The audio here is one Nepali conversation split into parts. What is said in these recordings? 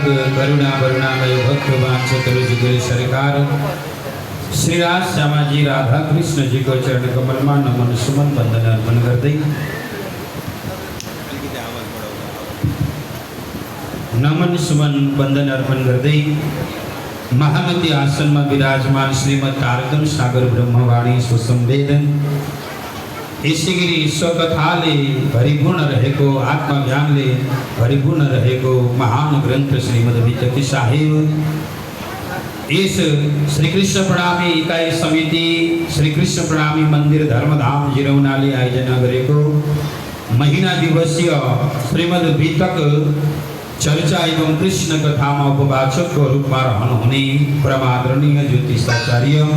वर्ग करुणा करुणामय भक्त वांछित सरकार श्री राज श्यामाजी राधा कृष्ण जी को चरण कमल में नमन सुमन वंदन अर्पण करते नमन सुमन वंदन अर्पण करते महामती आसन में विराजमान श्रीमद तारतम सागर ब्रह्मवाणी सुसंवेदन ईश्वरी स्वकथाले परिपूर्ण रहेको आत्मज्ञानले परिपूर्ण रहेको महान ग्रंथ श्रीमद वितकी साहेब इस श्री कृष्ण प्रणामी इकाई समिति श्री कृष्ण प्रणामी मंदिर धर्मधाम जिरौनाले आयोजना गरेको महीना दिवसीय श्रीमद वितक चर्चा एवं कृष्ण कथा में उपवाचक रूप में रहनुहुने परमादरणीय ज्योतिषाचार्य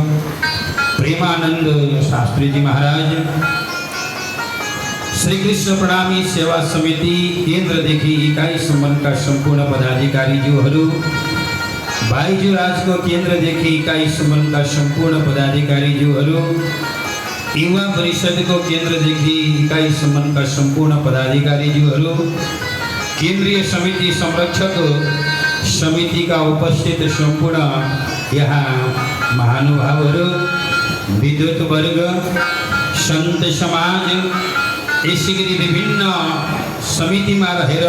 प्रेमानंद शास्त्री जी महाराज श्री कृष्ण प्रणामी सेवा समिति केंद्र देखि इकाई सम्बन्ध का संपूर्ण पदाधिकारी जीवहरू भाईजू राज को केंद्र देखि इकाई सम्बन्ध का संपूर्ण पदाधिकारी जीवहरू युवा परिषद को केंद्र देखि इकाई सम्बन्ध का संपूर्ण पदाधिकारी जीवहरू केंद्रीय समिति संरक्षक समिति का उपस्थित संपूर्ण यहाँ महानुभावहरू विद्युत वर्ग संत समाज यसरी विभिन्न समिति में रहेर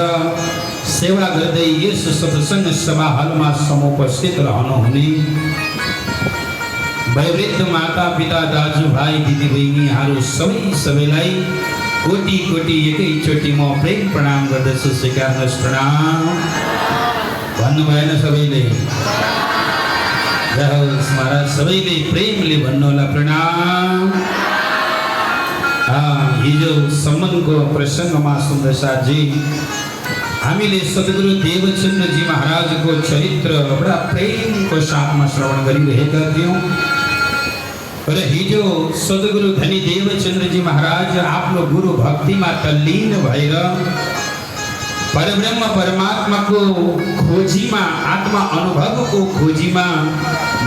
सेवा गर्दै यस सत्संग सभा हल में समुपस्थित रहनुहुने वयोवृद्ध माता पिता दाजु भाई दिदी बहिनीहरू सबैलाई कोटि कोटि एकैचोटि म प्रेम प्रणाम गर्दछु। स्वीकार्नुहोस् प्रणाम भन्नु भएन सबैले रहोस् महाराज सबैले प्रेमले भन्नुहोला प्रणाम। हिजो सम्मान को प्रसंग में सुन्दर साथ जी हामीले सद्गुरु देवचंद्र जी महाराज को चरित्र बड़ा प्रेम को साथ में श्रवण गरिरहेका थियौं र हिजो सद्गुरु धनी देवचंद्र जी महाराज आफ्नो गुरु भक्ति में तल्लीन भएर परब्रह्म परमात्मा को खोजी में आत्मा अनुभव को खोजी में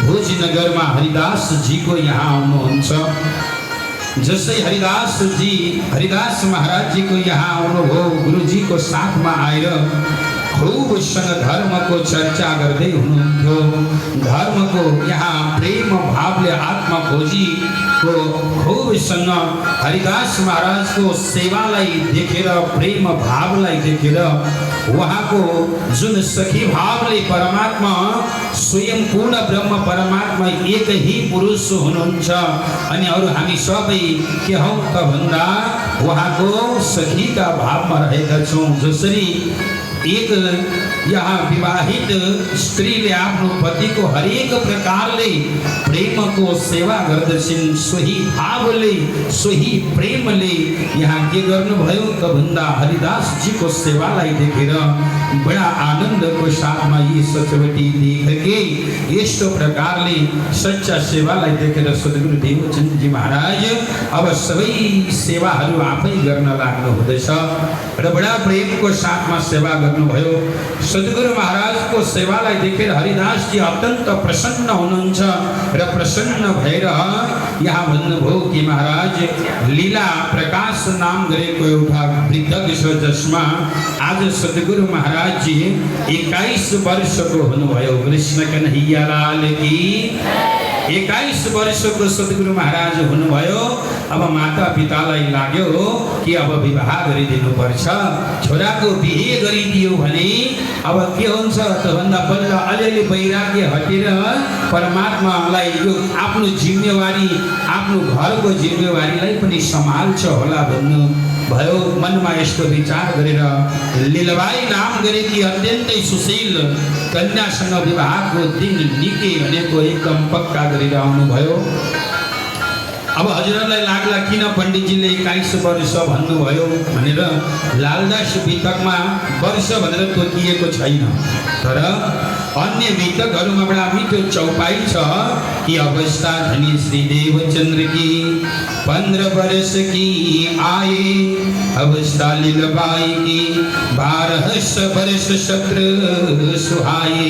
भोजनगर में हरिदास जी को यहाँ आउनुहुन्छ। जैसे हरिदास महाराज जी को यहाँ आउनुभयो गुरु जी को साथ में आएर खूब धर्म को चर्चा गर्दै हुनुहुन्थ्यो। धर्म को यहाँ प्रेम भावले आत्मा खोजी को खूब हरिदास महाराज को सेवालाई देखेर प्रेम भावलाई देखेर वहाँ को जुन सखी भावले परमात्मा स्वयं पूर्ण ब्रह्म परमात्मा एक ही पुरुष हुनुहुन्छ अनि अरु हामी सबै के हौ त भन्दा वहाँ को सखी का भाव में रहेका छौं। जसरी एक यहाँ विवाहित स्त्री ले आफ्नो पति को हरेक प्रकारले प्रेम को सेवा गर्दछिन् सोही भावले सोही प्रेमले यहाँ के गर्नुभयो त भन्दा हरिदास जी को सेवालाई देखेर बड़ा आनंद को साथ में यी सचवटी देखेके यस्तो प्रकारले सच्चा सेवालाई देखेर सद्गुरु देवचंद्र जी महाराज अब सबै सेवाहरू आफै गर्न लाग्नु हुँदैछ र बड़ा प्रेम को साथ में सेवा गर्नुभयो। सद्गुरु महाराज को सेवालाई देखेर हरिदास जी अत्यंत प्रसन्न हुनुहुन्छ र प्रसन्न भएर यहाँ भन्नुभयो कि महाराज लीला प्रकाश नाम गरेको एउटा वृद्ध छ जसमा आज सद्गुरु महाराज जी 21 वर्ष को हुनुभयो। कृष्ण कन्हैया लाल की 21 वर्ष को सद्गुरु महाराज हुनुभयो। अब माता पितालाई लाग्यो कि अब विवाह गरिदिनु पर्छ। छोराको बिहे गरिदियो भने अब के हुन्छ त भन्दा बल्ल अलिअलि वैराग्य हटेर परमात्मालाई यो आफ्नो जिम्मेवारी आफ्नो घरको जिम्मेवारीलाई पनि सम्हाल्छ होला भन्नु भयो। मनमा यस्तो विचार गरेर लीलाबाई नाम गरेकी अत्यन्तै सुशील कन्यासँग विवाहको दिन निकै भनेको एकदम पक्का गरेर आउनुभयो। अब हजुरलाई लाग्ला किन पण्डितजीले 21 वर्ष भन्नुभयो भनेर लालदास वितकमा वर्ष भनेर तोकिएको छैन। तर अन्य वितकहरुमा बडा मिठो चौपाई छ कि अवस्था धनी श्री देवचंद्र की 15 वर्ष की आए अवस्था लीलाबाई की 12 वर्ष शत्रु सुहाए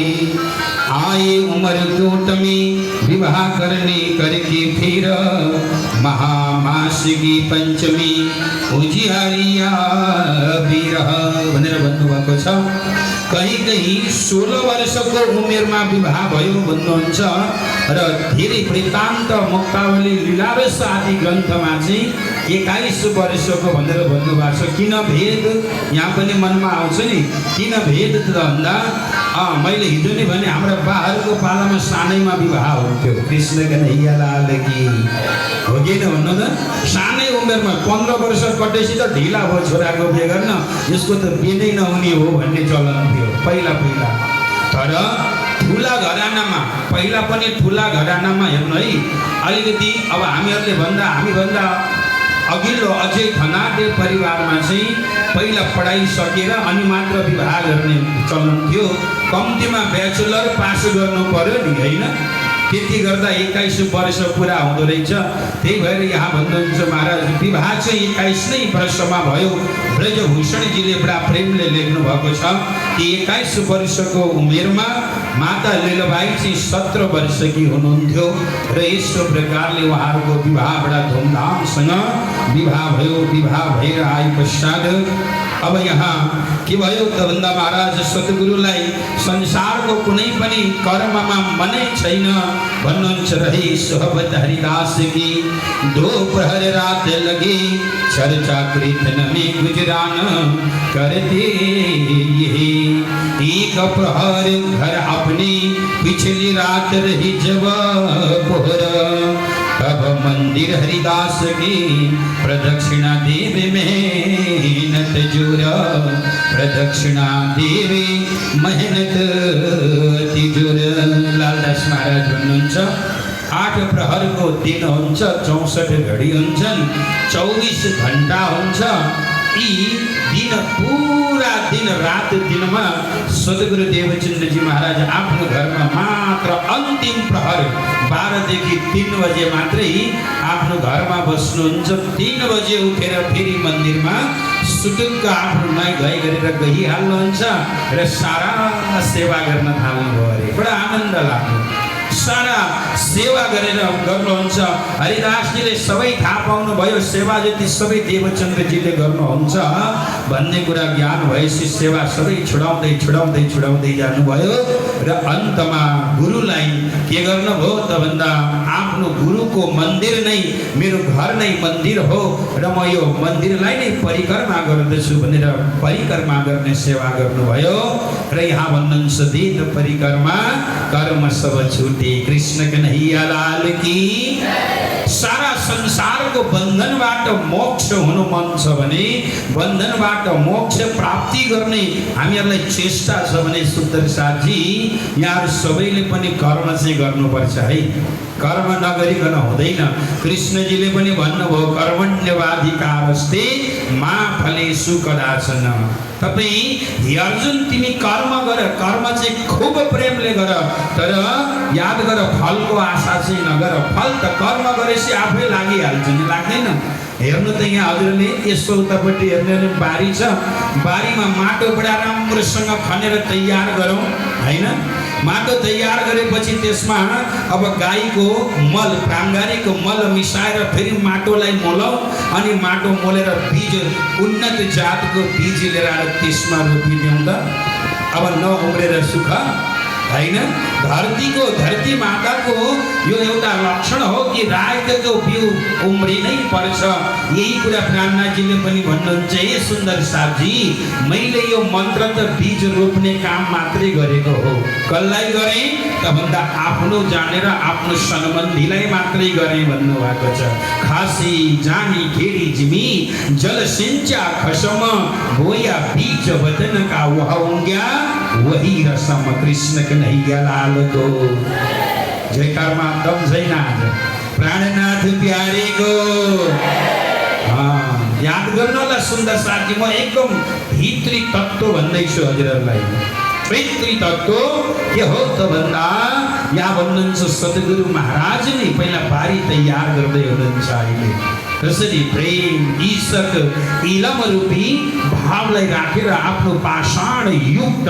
आए उम्र कोट में विवाह करने करके फिर महामास की पंचमी उजियारिया विरह भनेर भन्नुभएको छ। कहीँ कहीँ 16 वर्षको उमेरमा विवाह भयो भन्नुहुन्छ र धेरै वृत्तान्त मुक्तावली लीलारस आदि ग्रन्थमा चाहिँ 21 वर्षको भनेर भन्नुभएको छ। किन भेद यहाँ पनि मनमा आउँछ नि, किन भेद त भन्दा मैले हिजो नै भने हाम्रा बाहरूको पालामा सानैमा विवाह हुन्थ्यो। कृष्ण कन्हैया लाल की हो कि न भन्नु त, सानै उमेरमा 15 वर्ष कटेपछि त ढिला भयो छोराको बिहे गर्न, यसको त बिहे नै नहुने हो भन्ने चलन थियो पहिला। तर ठुला घरानामा, पहिला पनि ठुला घरानामा हेर्नु है, अलिकति अब हामीभन्दा अघिल्लो अझै धनाढ्य परिवारमा चाहिँ पहिला पढाइ सकेर अनि मात्र विवाह गर्ने चलन थियो। कम्तीमा ब्याचलर पास गर्नु पर्यो नि, होइन? त्यति गर्दा 21 वर्ष पुरा हुँदो रहेछ। त्यही भएर यहाँ भन्नुहुन्छ महाराज विवाह चाहिँ 21 नै वर्षमा भयो। ब्रजभूषणजीले बडा प्रेमले लेख्नु भएको छ कि 21 वर्षको उमेरमा माता लीलाबाई चाहिँ 17 वर्षकी हुनुहुन्थ्यो र यस्तो प्रकारले उहाँहरूको विवाह बडा धुमधामसँग विवाह भयो। विवाह भएर आए पश्चात अब यहाँ के भयो त भन्दा महाराज सद्गुरुलाई संसारको कुनै पनि कर्ममा मनै छैन भन्नुहुन्छ। रही सोहबत हरिदास की दोपहर रात लगी चर्चा कीर्तन में गुजरान करते ये एक प्रहर घर अपनी पिछली रात रही जब पोहर तब मंदिर हरिदास की प्रदक्षिणा देवी मेहनत जोरा प्रदक्षिणा देवी मेहनत तिजोर। लालदास महाराज भन्नुहुन्छ 8 प्रहरको दिन हुन्छ, 64 घडी हुन्छन्, 24 घण्टा हुन्छ। यी दिन पुरा दिन रात दिनमा सद्गुरु देवचन्द्रजी महाराज आफ्नो घरमा मात्र अन्तिम प्रहर 12 देखि 3 बजे मात्रै आफ्नो घरमा बस्नुहुन्छ। 3 बजे उठेर फेरि मन्दिरमा सुटुक्क आफ्नो नुहाइ धुवाइ गरेर गइहाल्नुहुन्छ र सारा सेवा गर्न थाल्नुभयो अरे। बडा आनन्द लाग्यो, सारा सेवा गरेर गर्नुहुन्छ। हरिदासजीले सबै थाहा पाउनुभयो, सेवा जति सबै देवचन्द्रजीले गर्नुहुन्छ भन्ने कुरा ज्ञान भएपछि सेवा सबै छुडाउँदै जानुभयो र अन्तमा गुरुलाई के गर्नुभयो त भन्दा आफ्नो गुरुको मन्दिर नै मेरो घर नै मन्दिर हो र म यो मन्दिरलाई नै परिक्रमा गर्दछु भनेर परिक्रमा गर्ने सेवा गर्नुभयो। र यहाँ भन्नुहुन्छ वेद परिक्रमा कर्म सब छुटे कृष्ण कन्हैया लाल की। सारा संसारको बन्धनबाट मोक्ष हुनु मन छ भने, बन्धनबाट मोक्ष प्राप्ति गर्ने हामीहरूलाई चेष्टा छ भने सुन्दर साथी यहाँ सबैले पनि कर्म चाहिँ गर्नुपर्छ है। कर्म नगरिकन हुँदैन। कृष्णजीले पनि भन्नुभयो कर्मण्यवाधिकारस्ते मा फलेषु कदाचन। तपाईँ हे अर्जुन तिमी कर्म गर, कर्म चाहिँ खूब प्रेमले गर, तर याद गर फलको आशा चाहिँ नगर। फल त कर्म गरेपछि आफै लागिहाल्छ नि, लाग्दैन? हेर्नु त यहाँ हजुरले यसो उतापट्टि हेर्ने बारी छ, बारीमा माटो बडा राम्रोसँग खनेर तयार गरौँ, होइन? माटो तयार गरेपछि त्यसमा अब गाईको मल, प्राङ्गारीको मल मिसाएर फेरि माटोलाई मोलौँ अनि माटो मोलेर बीज, उन्नत जातको बीज लिएर आएर त्यसमा रोपिदिउँ त अब नउम्रेर सुख, होइन? धरती माताको यो एउटा लक्षण हो कि रायको बिउ उम्रिनै पर्छ। यही कुरा प्राणनाथजीले पनि भन्नुहुन्छ, हे सुन्दर साथी मैले यो मन्त्र त बीज रोप्ने काम मात्रै गरेको हो। कसलाई गरेँ त भन्दा आफ्नो जानेर आफ्नो सम्बन्धीलाई मात्रै गरेँ भन्नुभएको छ। खासी जानी खेडी जिमी जल सिंचा खसम बोया बीज वतन का वह उंग्या वही रसम कृष्ण कन्हैया लाल को। जयकारमा दम छैन आज प्राणनाथ प्यारे को। याद गर्नु होला सुन्दर साथी, म एकदम भित्री तत्त्व भन्दैछु हजुरहरूलाई। भित्री तत्त्व के हो त भन्दा यहाँ भन्नुहुन्छ सद्गुरु महाराज नै पहिला बारी तयार गर्दै हुनुहुन्छ। अहिले त्यसरी प्रेम ईशक इलम रूपी भावलाई राखेर आफ्नो पाषाण युक्त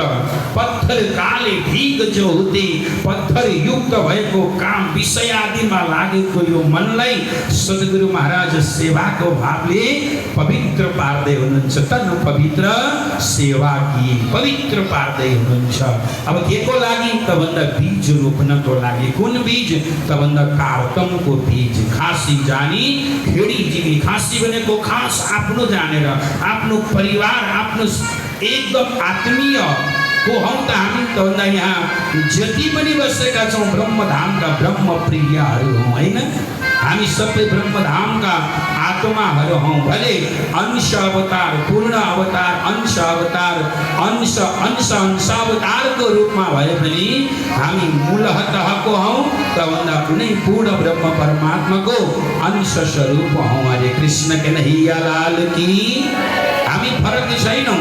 पत्थर काले भिग जो हुँदै पत्थर युक्त भएको काम विषय आदिमा लागेको यो मनलाई सद्गुरु महाराज सेवाको भावले पवित्र पार्दै हुनुहुन्छ। तन पवित्र सेवा कि पवित्र पार्दै हुनुहुन्छ। अब केको लागि त भन्दा बीज रोप्नको लागि। कुन बीज त भन्दा कार्तमको बीज। खासी जानी खेडी जिमी। खासी भनेको खास आफ्नो जानेर आफ्नो परिवार आफ्नो एकदम आत्मीय को हौ त हामी त भन्दा यहाँ जति पनि बसेका छौँ ब्रह्मधामका ब्रह्म प्रियहरू हौँ होइन। हामी सबै ब्रह्मधामका आत्माहरू हौँ। भले अंश अवतार पूर्ण अवतार अंश अवतार अंश अंश अंशावतारको रूपमा भए पनि हामी मूलतःको हौँ त भन्दा कुनै पूर्ण ब्रह्म परमात्माको अंश स्वरूप हौँ। हरे कृष्ण कन्हैया लाल की। हामी फरक छैनौँ।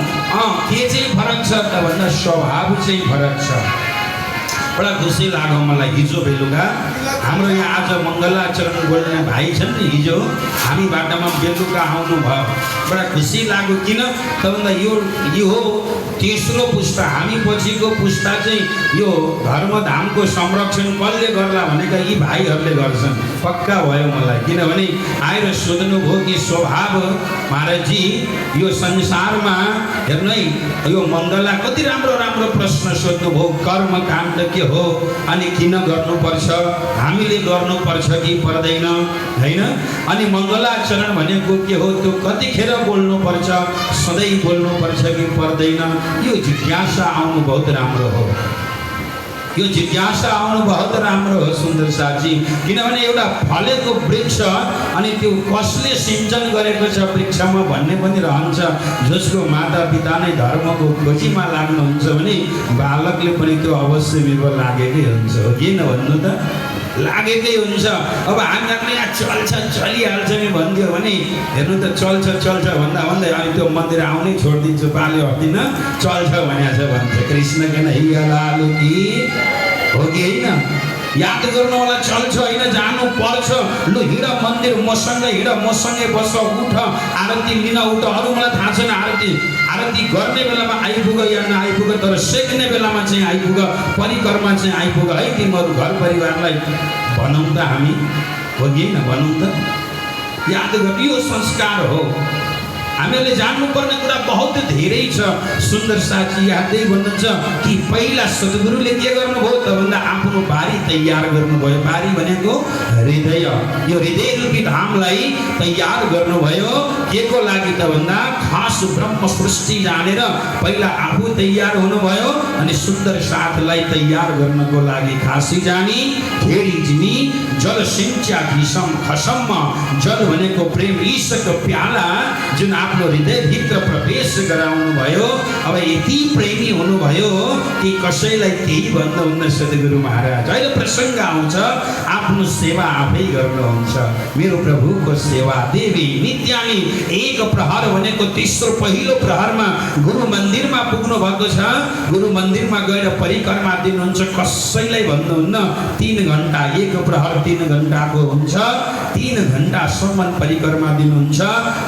के चाहिँ फरक छ त भन्दा स्वभाव चाहिँ फरक छ। बडा खुसी लाग्यो मलाई हिजो बेलुका हाम्रो यहाँ आज मङ्गलाचरण बोल्ने भाइ छन् नि, हिजो हामी बाटामा बेलुका आउनु भयो। बडा खुसी लाग्यो। किन त भन्दा यो तेस्रो पुस्ता हामी पछिको पुस्ता चाहिँ यो धर्मधामको संरक्षण कसले गर्ला भनेका यी भाइहरूले गर्छन् पक्का भयो मलाई। किनभने आएर सोध्नुभयो कि स्वभाव महाराजजी यो संसारमा हेर्नु है यो मङ्गला कति राम्रो राम्रो प्रश्न सोध्नुभयो। कर्म काण्ड के हो अनि किन गर्नुपर्छ, हामीले गर्नुपर्छ कि पर्दैन हैन। अनि मङ्गलाचरण भनेको के हो, त्यो कतिखेर बोल्नुपर्छ, सधैँ बोल्नुपर्छ कि पर्दैन, यो जिज्ञासा आउनु बहुत राम्रो हो। यो जिज्ञासा आउनु बहुत राम्रो हो सुन्दर साथी। किनभने एउटा फलेको वृक्ष अनि त्यो कसले सिंचन गरेको छ वृक्षमा भन्ने पनि रहन्छ। जसको माता पिता नै धर्मको खोजीमा लाग्नुहुन्छ भने बालकले पनि त्यो अवश्य बिर्ब लागेकै हुन्छ। हो किन भन्नु त लागेकै हुन्छ। अब हामीलाई यहाँ चल्छ चलिहाल्छ नि भनिदियो भने हेर्नु त चल्छ चल्छ भन्दा भन्दै अनि त्यो मन्दिर आउनै छोडिदिन्छु पाले हट्दिन चल्छ भनेको छ भन्छ। कृष्ण कन्हैया लाल की। हो कि होइन? याद गर्नु होला चल्छ होइन, जानु पर्छ। लु हिँड मन्दिर मसँगै हिँड, मसँगै बस, उठ आरती लिन उठ। अरू मलाई थाहा छैन आरती गर्ने बेलामा आइपुग या नआइपुग, तर सेक्ने बेलामा चाहिँ आइपुग, परिक्रमा चाहिँ आइपुग है। तिमीहरू घर परिवारलाई भनौँ त हामी। हो कि होइन? भनौँ त। याद गर्नु यो संस्कार हो। हामीले जान्नुपर्ने कुरा बहुत धेरै छ। सुन्दर साथी यादै भन्नुहुन्छ कि पहिला सद्गुरुले के गर्नुभयो त भन्दा आफ्नो बारी तयार गर्नुभयो। बारी भनेको हृदय। यो हृदय रूपी धामलाई तयार गर्नुभयो। के को लागि त भन्दा खास ब्रह्म सृष्टि जानेर पहिला आफू तयार हुनुभयो अनि सुन्दर साथलाई तयार गर्नको लागि खासी जानी खेडी जिमी जल सिंचा घिसम खसम्म। जल भनेको प्रेम ईशको प्याला जुन आफ्नो हृदयभित्र प्रवेश गराउनु भयो। अब यति प्रेमी हुनुभयो कि कसैलाई केही भन्नुहुन्न सद्गुरु महाराज। अहिले प्रसङ्ग आउँछ आफ्नो सेवा आफै गर्नुहुन्छ। मेरो प्रभुको सेवा देवी नित्यानी। एक प्रहर भनेको तेस्रो पहिलो प्रहरमा गुरु मन्दिरमा पुग्नु भएको छ। गुरु मन्दिरमा गएर परिक्रमा दिनुहुन्छ। कसैलाई भन्नुहुन्न 3 घण्टा, एक प्रहर 3 घण्टाको हुन्छ। 3 घण्टासम्म परिक्रमा दिनुहुन्छ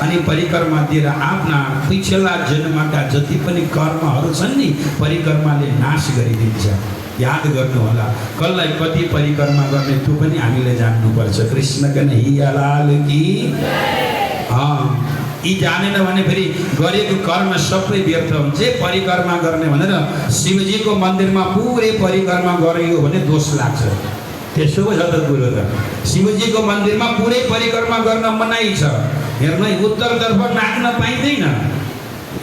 अनि परिक्रमा दिएर आफ्ना पिछला जन्मका जति पनि कर्महरू छन् नि परिक्रमाले नाश गरिदिन्छ। याद गर्नु होला कसलाई कति परिक्रमा गर्ने त्यो पनि हामीले जान्नुपर्छ। कृष्ण कन्हैया लाल की। यी जानेन भने फेरि गरेको कर्म सबै व्यर्थ हुन्छ। परिक्रमा गर्ने भनेर शिवजीको मन्दिरमा पुरै परिक्रमा गरियो भने दोष लाग्छ। त्यसो पो छ त कुरो त। शिवजीको मन्दिरमा पुरै परिक्रमा गर्न मनाइ छ। हेर्नु उत्तरतर्फ नाग्न पाइँदैन,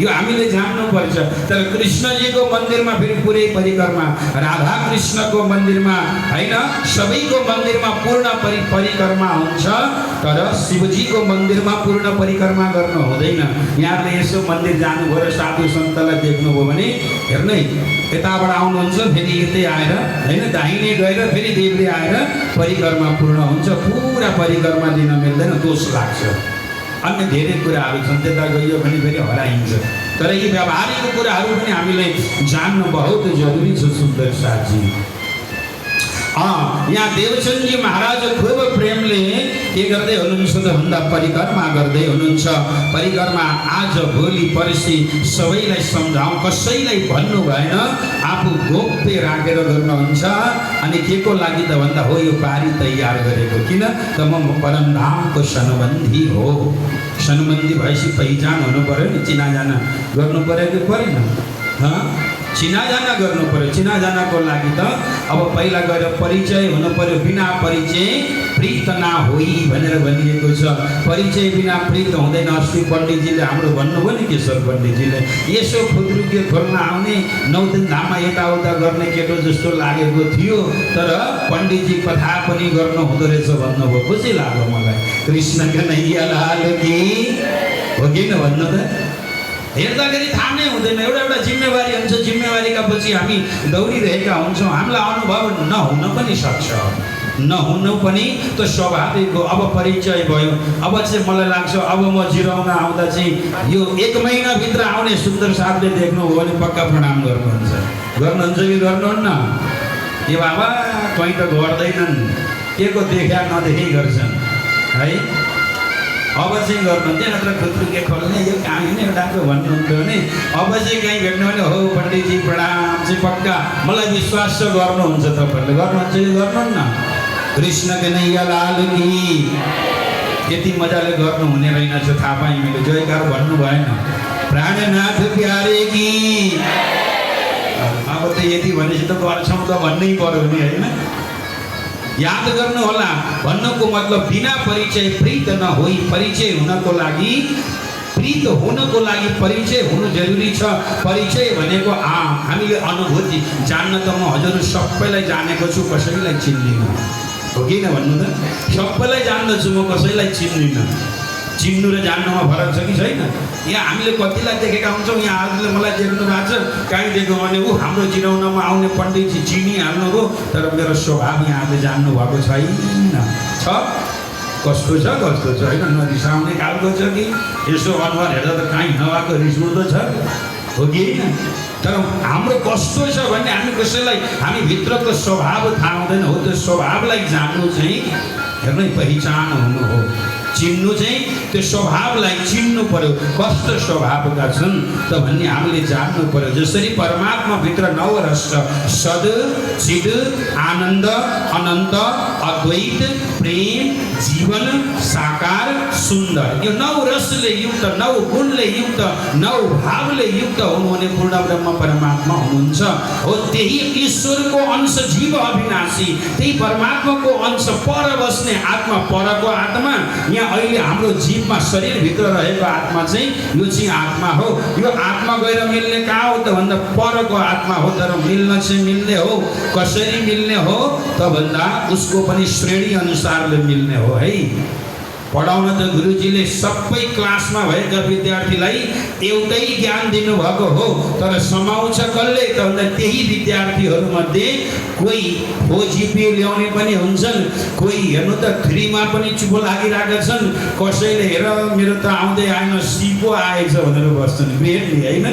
यो हामीले जान्नुपर्छ। तर कृष्णजीको मन्दिरमा फेरि पुरै परिक्रमा, राधा कृष्णको मन्दिरमा होइन सबैको मन्दिरमा पूर्ण परिक्रमा हुन्छ। तर शिवजीको मन्दिरमा पूर्ण परिक्रमा गर्नु हुँदैन। यहाँले यसो मन्दिर जानुभयो र साधु सन्तलाई देख्नुभयो भने हेर्नु यताबाट आउनुहुन्छ फेरि यतै आएर होइन दाहिने गएर फेरि देब्रे आएर परिक्रमा पूर्ण हुन्छ। पुरा परिक्रमा दिन मिल्दैन, दोष लाग्छ। अन्य धेरै कुराहरू छन्, त्यता गइयो भने फेरि हराइन्छ। तर यी व्यावहारिक कुराहरू पनि हामीले जान्नु बहुत जरुरी छ सुन्दर साथी। यहाँ देवचन्दजी महाराज खूब प्रेमले के गर्दै हुनुहुन्छ त भन्दा परिक्रमा गर्दै हुनुहुन्छ। परिक्रमा आज भोलि पर्सि सबैलाई सम्झाउँ, कसैलाई भन्नु भएन, आफू गोप्य राखेर गर्नुहुन्छ। अनि के को लागि त भन्दा हो यो पारी तयार गरेको, किन त म परमधामको सनबन्धी हो। सनबन्धी भएपछि पहिचान हुनु पर्यो नि, चिनाजाना गर्नु पर्यो कि परेन? चिनाजाना गर्नु पर्यो। चिनाजानाको लागि त अब पहिला गएर परिचय हुनु पर्यो। बिना परिचय प्रीत ना होई भनेर भनिएको छ। परिचय बिना प्रीत हुँदैन। अस्ति पण्डितजीले हाम्रो भन्नुभयो नि, केशव पण्डितजीले, यसो खुद्रुके खोल्न आउने 9 दिन धाममा यताउता गर्ने केटो जस्तो लागेको थियो, तर पण्डितजी कथा पनि गर्नु हुँदो रहेछ भन्नुभयो। खुसी लाग्यो मलाई। कृष्ण कन्हैया लाल की हो कि न भन्नु त? हेर्दाखेरि थाहा नै हुँदैन। एउटा जिम्मेवारी हुन्छ। जिम्मेवारीका पछि हामी दौडिरहेका हुन्छौँ। हामीलाई अनुभव नहुन पनि सक्छ, नहुनु पनि त स्वाभाविक हो। अब परिचय भयो, अब चाहिँ मलाई लाग्छ अब म जिराउन आउँदा चाहिँ यो 1 महिनाभित्र आउने सुन्दर साथले देख्नुभयो भने पक्का प्रणाम गर्नुहुन्छ। गर्नुहुन्छ कि गर्नुहुन्न? ए बाबा कहीँ त गर्दैनन्, के को देखा नदेखै गर्छन् है। अब चाहिँ गर्नुहुन्थ्यो, नत्र खुत्रुके खोल्ने यो काम नै एउटाको भन्नुहुन्थ्यो भने अब चाहिँ कहीँ भेट्नु भने हो पण्डितजी प्रणाम चाहिँ पक्का मलाई विश्वास छ गर्नुहुन्छ। तपाईँहरूले गर्नुहुन्छ कि गर्नुहुन्न? कृष्ण कन्हैया लाल की। यति मजाले गर्नुहुने रहेनछ, थाहा पाएँ मैले। जयकार भन्नु भएन। प्राणनाथ प्यारे की। अब त यति भनेपछि त गर्छौँ त भन्नै पर्यो नि, होइन? याद गर्नु होला, भन्नुको मतलब बिना परिचय प्रीत नहोई। परिचय हुनको लागि, प्रीत हुनको लागि परिचय हुनु जरुरी छ। परिचय भनेको हामीले अनुभूति जान्न त म हजुर सबैलाई जानेको छु, कसैलाई चिन्दिनँ, हो कि न भन्नु त? सबैलाई जान्दछु, म कसैलाई चिन्दिनँ। चिन्नु र जान्नुमा फरक छ कि छैन? यहाँ हामीले कतिलाई देखेका हुन्छौँ। यहाँ आजले मलाई देख्नु भएको छ, कहीँ देख्यो भने ऊ हाम्रो जिराउनमा आउने पण्डितजी चिनिहाल्नुभयो, तर मेरो स्वभाव यहाँले जान्नु भएको छैन। छ कस्तो छ कस्तो छ, होइन? नरिसाउने खालको छ कि यसो अनुहार हेर्दा त कहीँ नभएको रिस उठ्दो छ, हो कि होइन? तर हाम्रो कस्तो छ भन्ने हामी कसैलाई, हामी भित्रको स्वभाव थाहा हुँदैन। हो त्यो स्वभावलाई जान्नु चाहिँ हेर्नु पहिचान हुनु हो। चिन्नु चाहिँ त्यो स्वभावलाई चिन्नु पर्यो, कस्तो स्वभावका छन् त भन्ने हामीले जान्नु पर्यो। जसरी परमात्माभित्र 9 रस छ, सद चिद आनन्द अनन्त अद्वैत प्रेम जीवन साकार सुन्दर। यो 9 रसले युक्त, 9 गुणले युक्त, 9 भावले युक्त हुनुहुने पूर्ण ब्रह्म परमात्मा हुनुहुन्छ। हो त्यही ईश्वरको अंश जीव अविनाशी, त्यही परमात्माको अंश पर बस्ने आत्मा, परको आत्मा। यहाँ अहिले हाम्रो जीवमा शरीरभित्र रहेको आत्मा चाहिँ यो चाहिँ आत्मा हो। यो आत्मा गएर मिल्ने कहाँ हो त भन्दा परको आत्मा हो। तर मिल्न चाहिँ मिल्ने हो, कसरी मिल्ने हो त भन्दा उसको पनि श्रेणी अनुसारले मिल्ने हो है। पढाउन त गुरुजीले सबै क्लासमा भएका विद्यार्थीलाई एउटै ज्ञान दिनुभएको हो, तर समाउँछ कसले त भन्दा त्यही विद्यार्थीहरूमध्ये कोही 4 GPA ल्याउने पनि हुन्छन्, कोही हेर्नु त 3 मा पनि चुपो लागिरहेका छन्, कसैले हेर मेरो त आउँदै आएन C पो आएछ भनेर बस्छन् बेडले, होइन?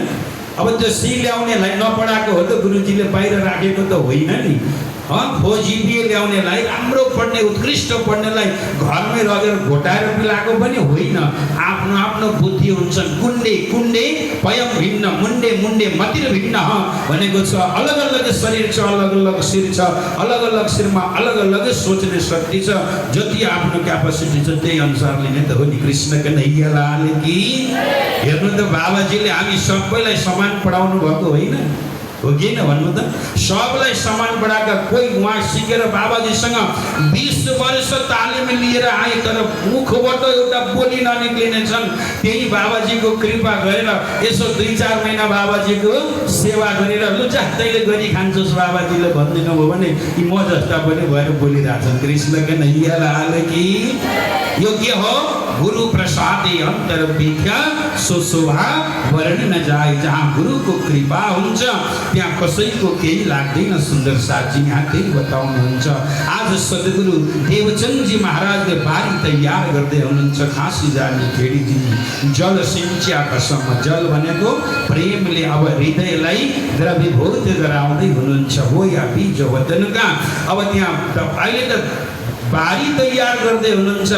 अब त्यो C ल्याउनेलाई नपढाएको हो त गुरुजीले बाहिर राखेको त होइन नि। 4 GPA ल्याउनेलाई, राम्रो पढ्ने उत्कृष्ट पढ्नेलाई घरमै लगेर घोटाएर पिलाएको पनि होइन। आफ्नो आफ्नो बुद्धि हुन्छन्। कुण्डे कुण्डे पयम भिन्न, मुण्डे मुण्डे मतिर भिन्न भनेको छ। अलग अलग शरीर छ, अलग अलग शिर छ, अलग अलग शिरमा अलग अलग सोच्ने शक्ति छ। जति आफ्नो क्यापासिटी छ त्यही अनुसारले नै त हो नि। कृष्ण कन्हैया लाल की। हेर्नु त बाबाजीले हामी सबैलाई समान पढाउनु भएको होइन, हो कि न भन्नु त? सबलाई समान पढाएका। कोही उहाँ सिकेर बाबाजीसँग 20 वर्ष तालिम लिएर आए, तर मुखबाट एउटा बोली ननिक्लिने छन्। त्यही बाबाजीको कृपा गरेर यसो 2-4 महिना बाबाजीको सेवा गरेर लु जस्तैले गरी खान्छस् बाबाजीले भनिदिनु भयो भने यी म जस्ता पनि भएर बोलिरहेछन्। कृष्ण कन्हैया लाल की। यो के हो गुरु प्रसादे अंतर भिख्या सो शोभा वर्ण न जाए। जहाँ गुरुको कृपा हुन्छ त्यहाँ कसैको केही लाग्दैन। सुन्दर साथी यहाँ त्यही बताउनुहुन्छ। आज सद्गुरु देवचन्दजी महाराजले बारी तयार गर्दै हुनुहुन्छ। खासी जाने खेडीजी जल सिंच्यासम्म। जल भनेको प्रेमले अब हृदयलाई द्रवीभूत गराउँदै हुनुहुन्छ। हो या बीज वतनका। अब त्यहाँ अहिले त बारी तयार गर्दै हुनुहुन्छ।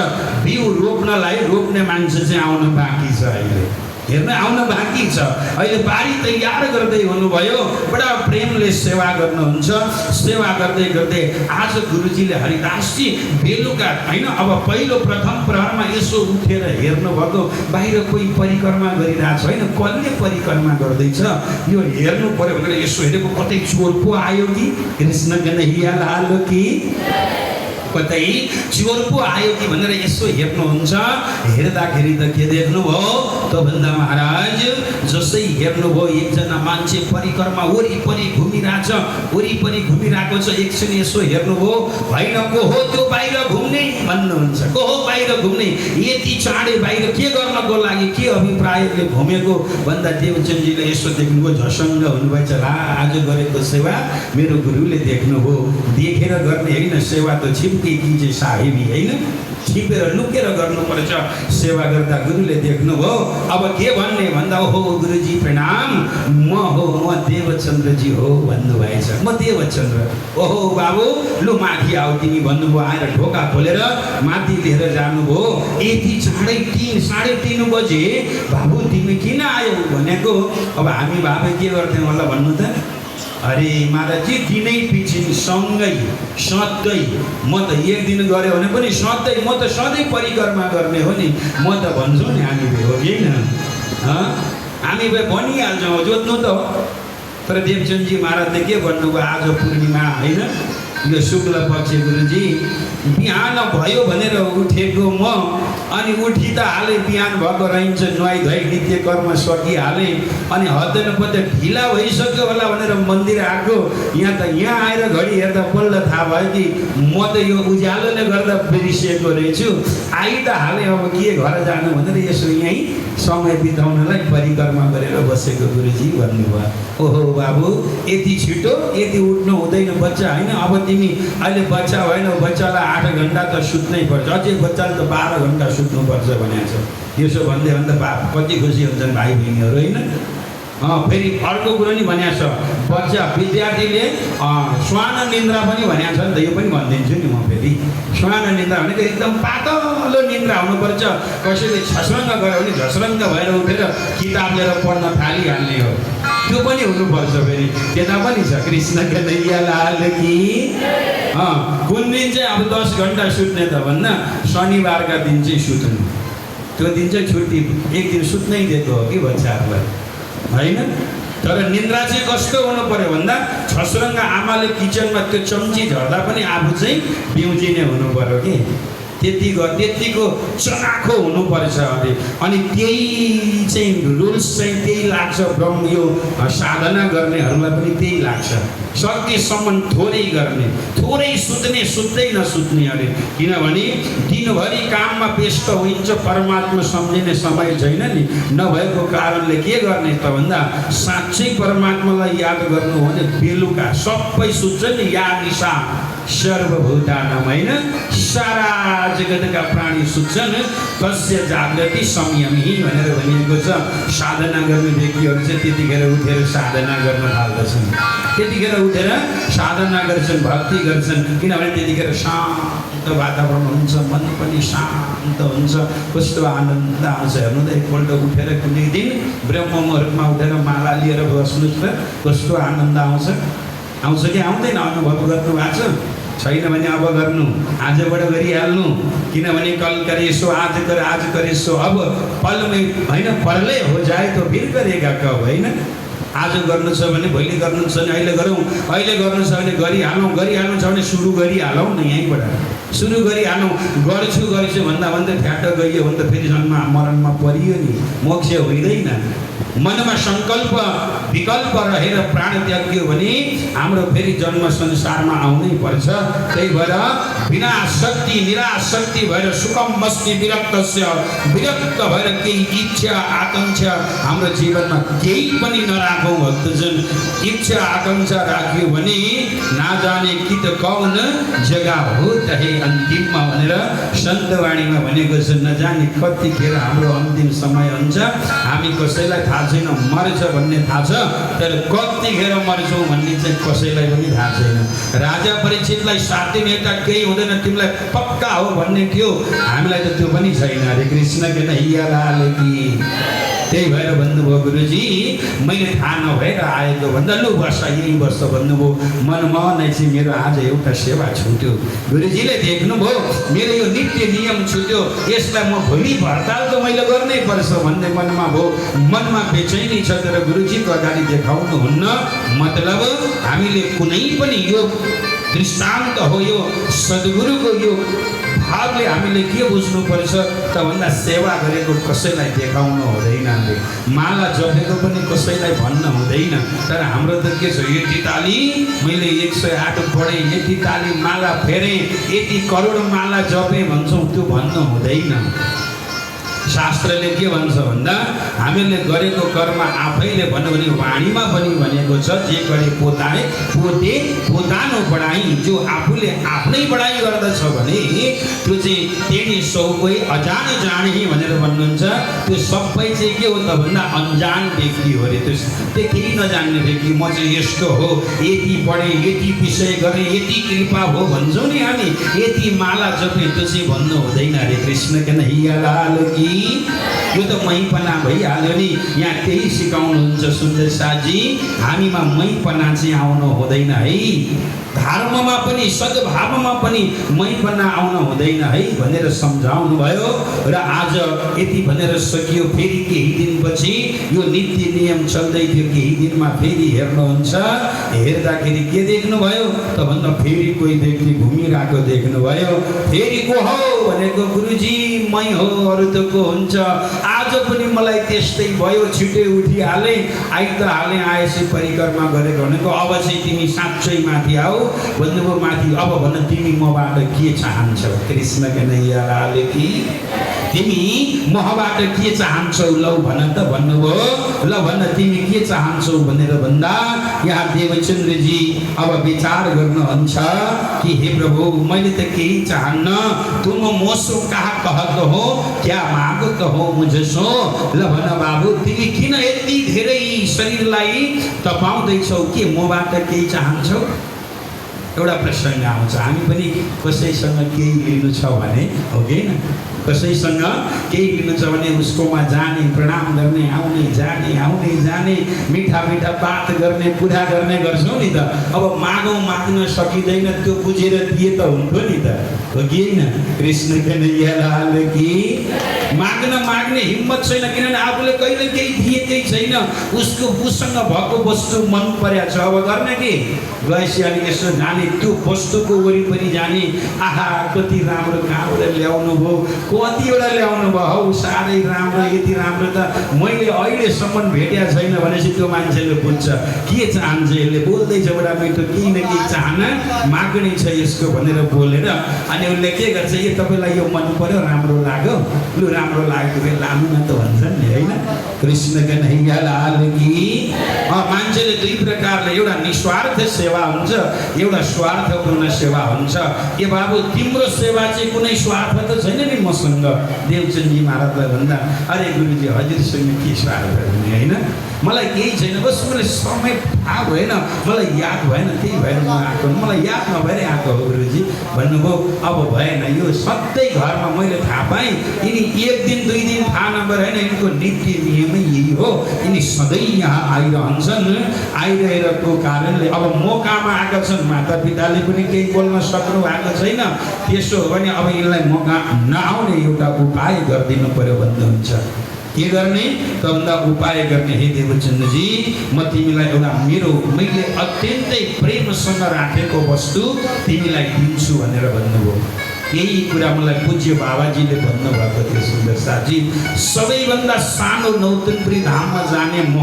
बिउ रोप्नलाई रोप्ने मान्छे चाहिँ आउन बाँकी छ। अहिले हेर्न आउन बाँकी छ। अहिले बारी तयार गर्दै हुनुभयो। बडा प्रेमले सेवा गर्नुहुन्छ। सेवा गर्दै गर्दै आज गुरुजीले हरिदासजी बेलुका होइन अब पहिलो प्रथम प्रहरमा यसो उठेर हेर्नुभएको बाहिर कोही परिक्रमा गरिरहेछ होइन, कसले परिक्रमा गर्दैछ यो हेर्नु पर्यो भनेर यसो हेरेको कतै चोर पो आयो कि कृष्ण कन्हैया लाल कि कतै चोर पो आयो कि भनेर यसो हेर्नुहुन्छ। हेर्दाखेरि त के देख्नुभयो त भन्दा महाराज जसै हेर्नुभयो एकजना मान्छे परिक्रमा वरिपरि घुमिरहेछ। वरिपरि घुमिरहेको छ। एकछिन यसो हेर्नुभयो होइन को हो त्यो बाहिर घुम्ने भन्नुहुन्छ। को हो बाहिर घुम्ने यति चाँडै बाहिर के गर्नको लागि के अभिप्रायले घुमेको भन्दा देवचन्दजीले यसो देख्नुभयो। झसङ्ग हुनुभएछ। आज गरेको सेवा मेरो गुरुले देख्नुभयो। देखेर गर्ने होइन सेवा त छिप्के कीजिए साहेबी होइन, छिपेर लुकेर गर्नुपर्छ। सेवा गर्दा गुरुले देख्नुभयो। अब के भन्ने भन्दा हो गुरुजी प्रणाम म देवचन्द्रजी हो भन्नुभएछ। म देवचन्द्र। ओहो बाबु लु माथि आऊ तिमी भन्नुभयो। आएर ढोका खोलेर माथि लिएर जानुभयो। यति चाँडै 3:30 बजे बाबु तिमी किन आयौ भनेको। अब हामी बाबु के गर्थ्यौँ होला भन्नु त। अरे महाराजी दिनै पछि सँगै सधैँ म त एक दिन गऱ्यो भने पनि सधैँ म त सधैँ परिक्रमा गर्ने हो नि। म त भन्छु नि हामी हो कि होइन, हामी भनिहाल्छौँ जोत्नु त। तर देवचन्दजी महाराजले के भन्नुभयो आज पूर्णिमा होइन यो शुक्ल पक्ष गुरुजी बिहान भयो भनेर उठेको म अनि उठी त हाले बिहान भएको रहन्छ। नुहाइ धुवाइ नित्य कर्म सकिहालेँ अनि हदैन पत्ते ढिला भइसक्यो होला भनेर मन्दिर आएको। यहाँ आएर घडी हेर्दा बल्ल थाहा भयो कि म त यो उज्यालोले गर्दा बिर्सिएको रहेछु। आइ त हाले अब के घर जानु भनेर यसो यहीँ समय बिताउनलाई परिक्रमा गरेर बसेको गुरुजी भन्नुभयो। ओहो बाबु यति छिटो यति उठ्नु हुँदैन बच्चा होइन। अब तिमी अहिले बच्चा होइन, बच्चालाई 8 घन्टा त सुत्नै पर्छ। अझै बच्चाले त 12 घन्टा सुत्नुपर्छ भनेको छ। यसो भन्दै भन्दा बाप कति खुसी हुन्छन् भाइ बहिनीहरू होइन। फेरि अर्को कुरो नि भनेको छ बच्चा विद्यार्थीले श्वान निन्द्रा पनि भनेको छ नि त। यो पनि भनिदिन्छु नि म फेरि। श्वान निन्द्रा भनेको एकदम पातलो निन्द्रा हुनुपर्छ। कसैले झस्रङ्ग गऱ्यो भने झस्रङ्ग भएर उठेर किताब लिएर पढ्न थालिहाल्ने हो। त्यो पनि हुनुपर्छ। फेरि त्यता पनि छ कृष्ण कन्हैया लाल कि। कुन दिन चाहिँ अब 10 घन्टा सुत्ने त भन्दा शनिबारका दिन चाहिँ सुत्नु। त्यो दिन चाहिँ छुट्टी एक दिन सुत्नै दिएको हो कि बच्चाहरूलाई होइन। तर निन्द्रा चाहिँ कस्तो हुनु पर्यो भन्दा छस्रङ्ग आमाले किचनमा त्यो चम्ची झर्दा पनि आफू चाहिँ बिउजिने हुनु पर्यो कि। त्यतिको चनाखो हुनुपर्छ अरे। अनि त्यही चाहिँ रुल्स चाहिँ त्यही लाग्छ। ब्रह्म यो साधना गर्नेहरूलाई पनि त्यही लाग्छ। सकेसम्म थोरै गर्ने, थोरै सुत्ने, सुत्दै नसुत्ने अरे। किनभने दिनभरि काममा व्यस्त हुन्छ, परमात्मा सम्झिने समय छैन नि। नभएको कारणले के गर्ने त भन्दा साँच्चै परमात्मालाई याद गर्नु हो भने बेलुका सबै सुत्छ नि। या निशा सर्वभूतानां होइन सारा जगतका प्राणी सुत्छन्। तस्य जागृति संयमी भनेर भनिएको छ। साधना गर्ने व्यक्तिहरू चाहिँ त्यतिखेर उठेर साधना गर्न थाल्दछन्। त्यतिखेर उठेर साधना गर्छन्, भक्ति गर्छन्। किनभने त्यतिखेर शान्त वातावरण हुन्छ, मन पनि शान्त हुन्छ। कस्तो आनन्द आउँछ हेर्नु त। एकपल्ट उठेर कुनै दिन ब्रह्म मुहुर्तमा उठेर माला लिएर बस्नुहोस् त कस्तो आनन्द आउँछ। आउँछ कि आउँदैन अनुभव गर्नुभएको छैन भने अब गर्नु, आजबाट गरिहाल्नु। किनभने कल करे सो आज करे सो अब पल में होइन परले हो जाए तो फिर करेगा कब होइन। आज गर्नु छ भने भोलि गर्नु छ भने अहिले गरौँ, अहिले गर्नु छ भने गरिहालौँ, गरिहाल्नु छ भने सुरु गरिहालौँ न। यहीँबाट सुरु गरिहालौँ। गर्छु भन्दा भन्दै ठ्याक्क गइयो भने त फेरि जन्म मरणमा परियो नि, मोक्ष हुँदैन। मनमा संकल्प विकल्प रहेर प्राण त्याग्यो भने हाम्रो फेरि जन्म संसारमा आउनै पर्छ। त्यही भएर बिना शक्ति निराशक्ति भएर सुखम मस्ति विरक्तस्य विरक्त भएर केही इच्छा आकांक्षा हाम्रो जीवनमा केही पनि नराखौँ भक्तजन। इच्छा आकांक्षा राख्यो भने नजाने कि त कौन जग्गा हो त हे अन्तिममा भनेर सन्तवाणीमा भनेको छ। नजाने कतिखेर हाम्रो अन्तिम समय हुन्छ हामी कसैलाई थाहा छैन। मर्छ भन्ने थाहा छ तर कतिखेर मर्छौँ भन्ने चाहिँ कसैलाई पनि थाहा छैन। राजा परीक्षितलाई 7 दिन यता केही हुँदैन तिमीलाई पक्का हो भन्ने थियो, हामीलाई त त्यो पनि छैन। हरे कृष्ण के नैया लाल की। त्यही भएर भन्नुभयो गुरुजी मैले थाहा नभएर आएको भन्दा लु वर्ष यही वर्ष भन्नुभयो। मनमा नै चाहिँ मेरो आज एउटा सेवा छुट्यो। गुरुजीले देख्नुभयो मेरो यो नित्य नियम छुट्यो, यसलाई म भोलि हडताल त मैले गर्नै पर्छ भन्ने मनमा भयो। मनमा बेचैनी छ तर गुरुजीको अगाडि देखाउनुहुन्न। मतलब हामीले कुनै पनि यो दृष्टान्त हो, यो सद्गुरुको यो भावले हामीले के बुझ्नुपर्छ त भन्दा सेवा गरेको कसैलाई देखाउनु हुँदैन। माला जपेको पनि कसैलाई भन्न हुँदैन। तर हाम्रो त के छ, यति ताली मैले 108 पढेँ, यति ताली माला फेरेँ, यति करोड माला जपेँ भन्छौँ, त्यो भन्नु हुँदैन। शास्त्रले के भन्छ भन्दा हामीले गरेको कर्म आफैले भन्यो भने वाणीमा पनि भनेको छ जे गरे पोताए पोते पोतानो बढाई। जो आफूले आफ्नै बढाई गर्दछ भने त्यो चाहिँ तेनी सौकै अजान जाने भनेर भन्नुहुन्छ। त्यो सबै चाहिँ के हो त भन्दा अन्जान व्यक्ति हो रे। त्यो केही नजान्ने व्यक्ति म चाहिँ यस्तो हो, यति पढेँ, यति विषय गरेँ, यति कृपा हो भन्छौँ नि हामी, यति माला जपेँ, त्यो चाहिँ भन्नु हुँदैन। हरे कृष्ण के नैया लाल की। यो त मैपना भइहाल्यो नि। यहाँ त्यही सिकाउनुहुन्छ सुन्दर साजी, हामीमा मैपना चाहिँ आउनु हुँदैन है। धर्ममा पनि सद्भावमा पनि मैपना आउनु हुँदैन है भनेर सम्झाउनु भयो। र आज यति भनेर सकियो। फेरि केही दिनपछि यो नित्य नियम चल्दै थियो, केही दिनमा फेरि हेर्नुहुन्छ। हेर्दाखेरि के देख्नुभयो त भन्दा फेरि कोही व्यक्ति घुमिरहेको देख्नुभयो। फेरि को हो भनेको गुरुजी मै हो, अरू त को हुन्छ। आज पनि मलाई त्यस्तै भयो, छिटै उठिहालेँ, आइत हालेँ, आएपछि परिक्रमा गरेको भनेको अब चाहिँ तिमी साँच्चै माथि आऊ भन्नुभयो। माथि अब भन तिमी मबाट के चाहन्छौ? कृष्ण कन्हैया लाल की। तिमी मबाट के चाहन्छौ लौ भन त भन्नुभयो। ल भन तिमी के चाहन्छौ भनेर भन्दा यहाँ देवचन्द्रजी अब विचार गर्नुहुन्छ कि हे प्रभु मैले त केही चाहन्न, तुम मोसो कहाँ कहत हो, क्या मागत हो मुझसो। ल भन बाबु तिमी किन यति धेरै शरीरलाई तपाउँदैछौ, के मबाट केही चाहन्छौ? एउटा प्रसङ्ग आउँछ। हामी पनि कसैसँग केही लिनु छ भने हो कि होइन, कसैसँग केही लिनु छ भने उसकोमा जाने, प्रणाम गर्ने, आउने जाने, मिठा मिठा बात गर्ने, कुरा गर्ने गर्छौँ नि त। अब मागौँ माग्न सकिँदैन, त्यो बुझेर दिए त हुन्थ्यो नि त, हो कि होइन? कृष्ण कन्हैया लाल की। माग्ने हिम्मत छैन, किनभने आफूले कहिले केही दिएकै छैन। उसँग भएको वस्तु मन परेको छ, अब गर्ने के? गएपछि अनि यसो जाने, त्यो वस्तुको वरिपरि जाने, आहा कति राम्रो कहाँबाट ल्याउनु भयो, कतिवटा ल्याउनु भयो हौ, साह्रै राम्रो, यति राम्रो त मैले अहिलेसम्म भेटेको छैन भनेपछि त्यो मान्छेले बुझ्छ के चाहन्छ। यसले बोल्दैछ बडा मिठो, केही न केही चाहना माग्नै छ यसको भनेर बोलेर अनि उसले के गर्छ, यो तपाईँलाई यो मन पर्यो, राम्रो लाग्यो, लु राम्रो लागेको भए लानु न त भन्छन् नि, होइन? कृष्ण कन्हैया लाल की। मान्छेले दुई प्रकारले, एउटा निस्वार्थ सेवा हुन्छ, एउटा स्वार्थपूर्ण सेवा हुन्छ। ए बाबु तिम्रो सेवा चाहिँ कुनै स्वार्थ त छैन नि मसँग। देवचन्दजी महाराजलाई भन्दा अरे गुरुजी हजुरसँग के स्वार्थ हुने, होइन? मलाई केही छैन, बस मलाई समय थाहा भएन, मलाई याद भएन, त्यही भएर म आएको, मलाई याद नभएर आएको हो गुरुजी भन्नुभयो। अब भएन, यो सधैँ घरमा मैले थाहा पाएँ, यिनी एक दिन दुई दिन थाहा नभएर होइन, यिनको नित्य नियमै यही हो। यिनी सधैँ यहाँ आइरहन्छन्। आइरहेको कारणले अब मौकामा आएका छन्, माता पिताले पनि केही बोल्न सक्नु भएको छैन। त्यसो हो भने अब यिनलाई मौका नआउने एउटा उपाय गरिदिनु पर्यो भन्नुहुन्छ। के गर्ने त भन्दा उपाय गर्ने, हे देवचन्द्रजी म तिमीलाई एउटा मैले अत्यन्तै प्रेमसँग राखेको वस्तु तिमीलाई दिन्छु भनेर भन्नुभयो। यही कुरा मलाई पूज्य बाबाजीले भन्नुभएको थियो सुन्दर साथी। सबैभन्दा सानो नौतनपुरी धाममा जाने म,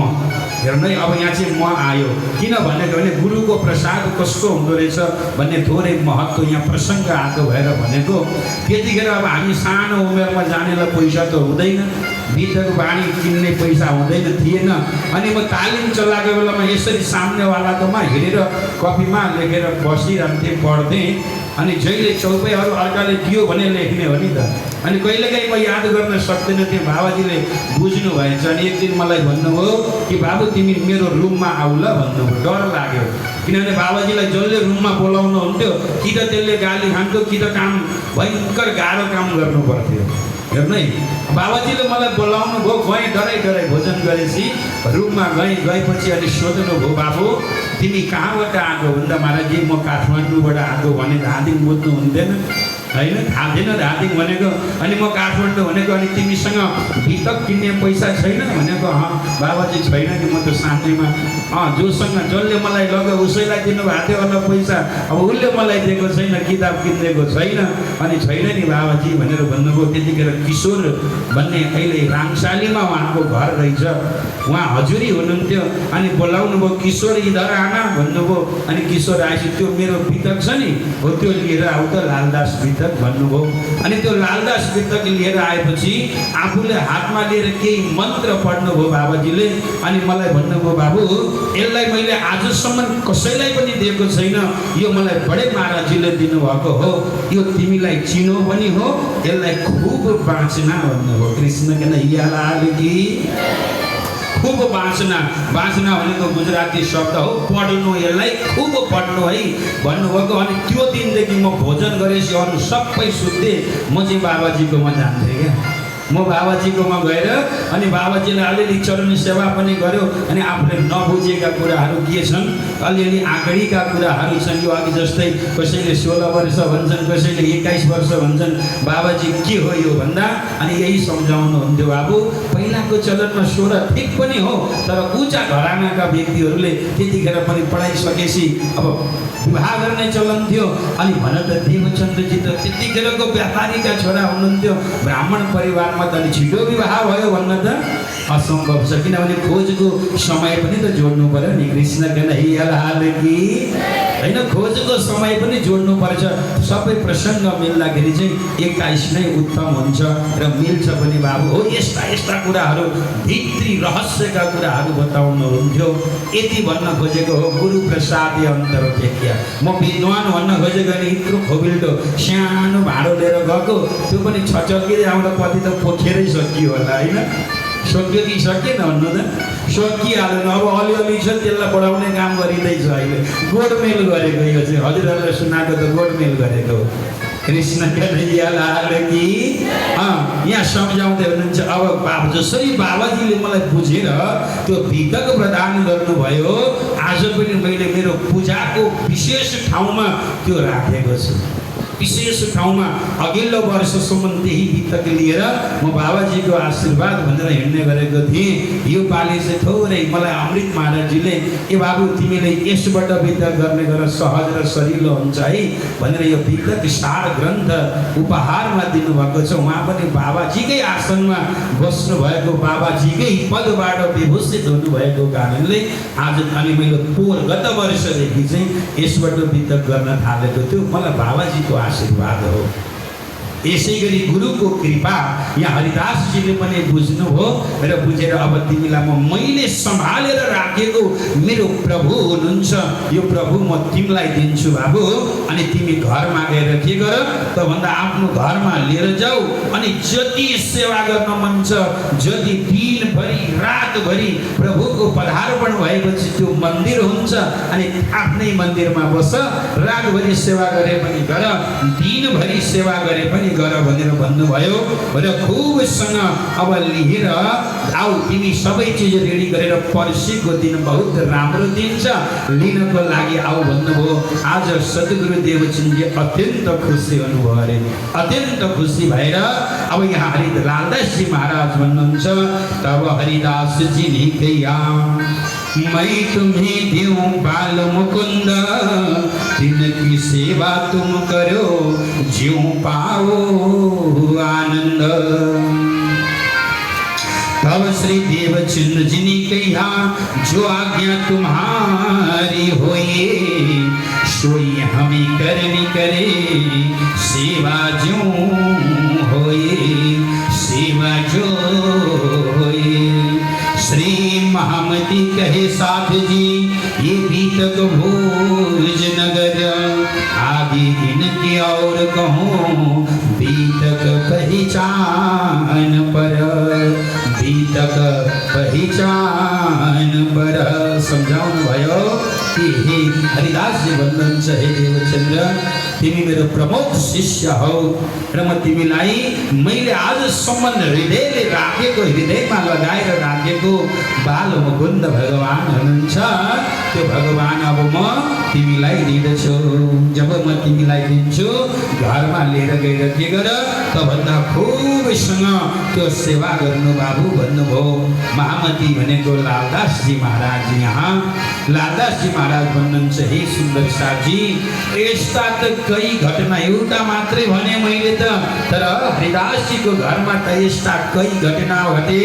हेर्नु है अब यहाँ चाहिँ म आयो किन भनेको भने गुरुको प्रसाद कस्तो हुँदो रहेछ भन्ने थोरै महत्त्व यहाँ प्रसङ्ग आएको भएर भनेको। त्यतिखेर अब हामी सानो उमेरमा जानेलाई पैसा त हुँदैन, भित्रको बाणी किन्ने पैसा हुँदैन थिएन। अनि म तालिम चलाएको बेलामा यसरी सामनेवालाकोमा हेरेर कपीमा लेखेर बसिरहन्थेँ, पढ्थेँ। अनि जहिले चौपाईहरू अर्काले दियो भने लेख्ने हो नि त। अनि कहिलेकाहीँ म याद गर्न सक्दैन थिएँ, बाबाजीले बुझ्नु भएछ। अनि एक दिन मलाई भन्नुभयो कि बाबु तिमी मेरो रुममा आऊ ल भन्नुभयो। डर लाग्यो किनभने बाबाजीलाई जसले रुममा बोलाउनु हुन्थ्यो कि त त्यसले गाली खान्थ्यो कि त काम भयङ्कर गाह्रो काम गर्नु पर्थ्यो। हेर्नु है, बाबाजीले मलाई बोलाउनु भयो, गएँ डराइ डराइ भोजन गरेपछि रुममा गएपछि अनि सोध्नुभयो बाबु तिमी कहाँबाट आएको भन्दा महाराजजी म काठमाडौँबाट आएको भने धादिङ बुझ्नु हुन्थेन होइन, थाहा थिएन धादिङ भनेको। अनि म काठमाडौँ भनेको अनि तिमीसँग भितक किन्ने पैसा छैन भनेको। बाबाजी छैन कि म त सानैमा जोसँग जसले मलाई लग्यो उसैलाई दिनुभएको थियो होला पैसा, अब उसले मलाई दिएको छैन, किताब किनिदिएको छैन। अनि छैन नि बाबाजी भनेर भन्नुभयो। त्यतिखेर किशोर भन्ने अहिले राङसालीमा उहाँको घर रहेछ, उहाँ हजुरी हुनुहुन्थ्यो। अनि बोलाउनु भयो, किशोर इधर आना भन्नुभयो। अनि किशोर आएपछि त्यो मेरो भितक छ नि हो त्यो लिएर आऊ त लालदास भितक भन्नुभयो। अनि त्यो लालदास भितक लिएर आएपछि आफूले हातमा लिएर केही मन्त्र पढ्नुभयो बाबाजीले। अनि मलाई भन्नुभयो बाबु यसलाई मैले आजसम्म कसैलाई पनि दिएको छैन, यो मलाई बडे महाराजजीले दिनुभएको हो, यो तिमीलाई चिनो पनि हो, यसलाई खुब बाँच्ना भन्नुभयो। कृष्ण के नैयालाल की खुब बाँच्ना। बाँच्ना भनेको गुजराती शब्द हो, पढ्नु, यसलाई खुब पढ्नु है भन्नुभएको। अनि त्यो दिनदेखि म भोजन गरेपछि अरू सबै सुत्थेँ, म चाहिँ बाबाजीकोमा जान्थेँ क्या। म बाबाजीकोमा गएर अनि बाबाजीले अलिअलि चरण सेवा पनि गर्यो। अनि आफूले नबुझेका कुराहरू के छन्, अलिअलि आँगडीका कुराहरू छन्। यो अघि जस्तै कसैले 16 वर्ष भन्छन्, कसैले 21 वर्ष भन्छन्। बाबाजी के हो यो भन्दा अनि यही सम्झाउनुहुन्थ्यो बाबु पहिलाको चलनमा 16 ठिक पनि हो, तर उचा घरानाका व्यक्तिहरूले त्यतिखेर पनि पढाइसकेपछि अब विवाह गर्ने चलन थियो। अनि भन त देवचन्द्रजी त त्यतिखेरको व्यापारीका छोरा हुनुहुन्थ्यो, ब्राह्मण परिवार अलि छिटो विवाह भयो भन्न त असम्भव छ, किनभने खोजको समय पनि त जोड्नु पर्यो नि। कृष्ण कन्हैयालाल की होइन, खोजको समय पनि जोड्नु पर्छ। सबै प्रसङ्ग मिल्दाखेरि चाहिँ 21 नै उत्तम हुन्छ र मिल्छ पनि बाबु हो। यस्ता यस्ता कुराहरू भित्री रहस्यका कुराहरू बताउनुहुन्थ्यो। यति भन्न खोजेको हो गुरु प्रसाद अन्तरपेख्या। म विद्वान भन्न खोजेको भने यत्रो खोबिल्टो सानो भाँडो लिएर गएको, त्यो पनि छचल्किँदै आउँदा कति त पोखेरै सकियो होला होइन। सक्यो कि सकिएन भन्नु त, सकिहाल्नु। अब अलिअलि छ त्यसलाई बढाउने काम गरिँदैछ अहिले। गोडमेल गरेको यो चाहिँ हजुरहरूलाई सुनाएको त गोडमेल गरेको। कृष्ण कन्हैयालाल की यहाँ सम्झाउँदै हुनुहुन्छ। अब जसरी बाबाजीले मलाई बुझेर त्यो भितक प्रदान गर्नुभयो, आज पनि मैले मेरो पूजाको विशेष ठाउँमा त्यो राखेको छु। विशेष ठाउँमा अघिल्लो वर्षसम्म त्यही भित्तक लिएर म बाबाजीको आशीर्वाद भनेर हिँड्ने गरेको थिएँ। यो पालि चाहिँ थोरै मलाई अमृत महाराजजीले ए बाबु तिमीले यसबाट भित्तक गर्ने गरेर सहज र सजिलो हुन्छ है भनेर यो भित्तक सार ग्रन्थ उपहारमा दिनुभएको छ। उहाँ पनि बाबाजीकै आसनमा बस्नुभएको, बाबाजीकै पदबाट विभूषित हुनुभएको कारणले आज अनि मैले गत वर्षदेखि चाहिँ यसबाट भित्तक गर्न थालेको थियो। मलाई बाबाजीको आशीर्वाद हो। यसै गरी गुरुको कृपा यहाँ हरिदासजीले पनि बुझ्नुभयो र बुझेर अब तिमीलाई मैले सम्हालेर राखेको मेरो प्रभु हुनुहुन्छ, यो प्रभु म तिमीलाई दिन्छु बाबु। अनि तिमी घरमा गएर के गर त भन्दा आफ्नो घरमा लिएर जाऊ। अनि जति सेवा गर्न मन छ, जति दिनभरि रातभरि प्रभुको पधार्पण भएपछि त्यो मन्दिर हुन्छ, अनि आफ्नै मन्दिरमा बस, रातभरि सेवा गरे पनि गर, दिनभरि सेवा गरे पनि गर भनेर भन्नुभयो। र खुबसँग अब लिएर आऊ, तिमी सबै चिज रेडी गरेर पर्सिको दिन बहुत राम्रो दिन छ लिनको लागि आऊ भन्नुभयो। आज सद्गुरु देवचन्द्रजी अत्यन्त खुसी हुनुभयो अरे, अत्यन्त खुसी भएर अब यहाँ लालदासजी महाराज भन्नुहुन्छ तब हरिदासजी निकैया मैं तुम्हें दूं बाल मुकुंद, जिनकी सेवा तुम करो ज्यों पाओ आनंद। तब श्री देवचंद्र जी ने कहा, जो आज्ञा तुम्हारी होए, सोई हमें करनी करे, सेवा जो होए, सेवा जो होए। श्री महामती कहे साथ जी, ये बीतक भोज नगर, आगे इनके और कहूँ बीतक पहचान पर, बीतक पहचान पर। समझाओ भयो कि हे हरिदास जी वंदन छ, हे देवचंद्र तिमी मेरो प्रमुख शिष्य हौ र म तिमीलाई मैले आजसम्म हृदयले राखेको, हृदयमा लगाएर राखेको बाल मुकुन्द भगवान हुनुहुन्छ। त्यो भगवान अब म तिमीलाई दिँदछु। जब म तिमीलाई दिन्छु, घरमा लिएर गएर के गर, तभन्दा खुबसँग त्यो सेवा गर्नु बाबु भन्नुभयो। महामती भनेको लालदासजी महाराज। यहाँ लालदासजी महाराज भन्नुहुन्छ, हे सुन्दर साथी, यस्ता त कई घटना, एउटा मात्रै भने मैले त, तर हरिदासजीको घरमा त यस्ता कई घटना घटे।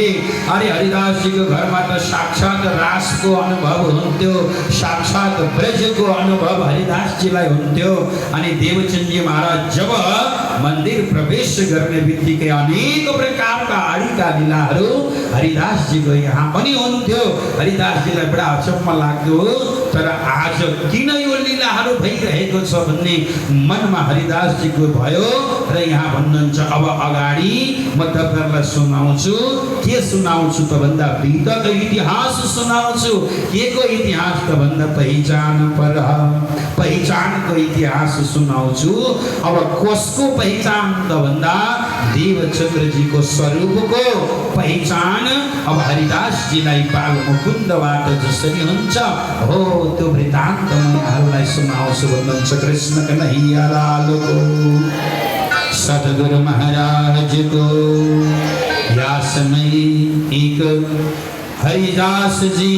अरे हरिदासजीको घरमा त साक्षात रासको अनुभव हुन्थ्यो, साक्षात ब्रजको अनुभव हरिदासजीलाई हुन्थ्यो। अनि देवचन्दजी महाराज जब मन्दिर प्रवेश गर्ने बित्तिकै अनेक प्रकारका आडीका लीलाहरू हरिदासजीको यहाँ पनि हुन्थ्यो। हरिदासजीलाई बडा अचम्म लाग्थ्यो, तर आज किन यो लीलाहरू भइरहेको छ भन्ने मनमा हरिदासजीको भयो। र यहाँ भन्नुहुन्छ, अब अगाडि म तपाईँहरूलाई सुनाउँछु। के सुनाउँछु त भन्दा बीतक इतिहास सुनाउँछु। के को इतिहास त भन्दा पहिचान पर, पहिचानको इतिहास सुनाउँछु। अब कसको पहिचान त भन्दा देवचन्द्रजीको स्वरूपको पहिचान। अब हरिदासजीलाई बाल मुकुन्दबाट जसरी हुन्छ हो, त्यो वृत्तान्त म यहाँहरूलाई सुनाउँछु भन्नुहुन्छ। कृष्ण कन्हैया लाल को, सद्गुरु महाराज को। या समय एक हरिदास जी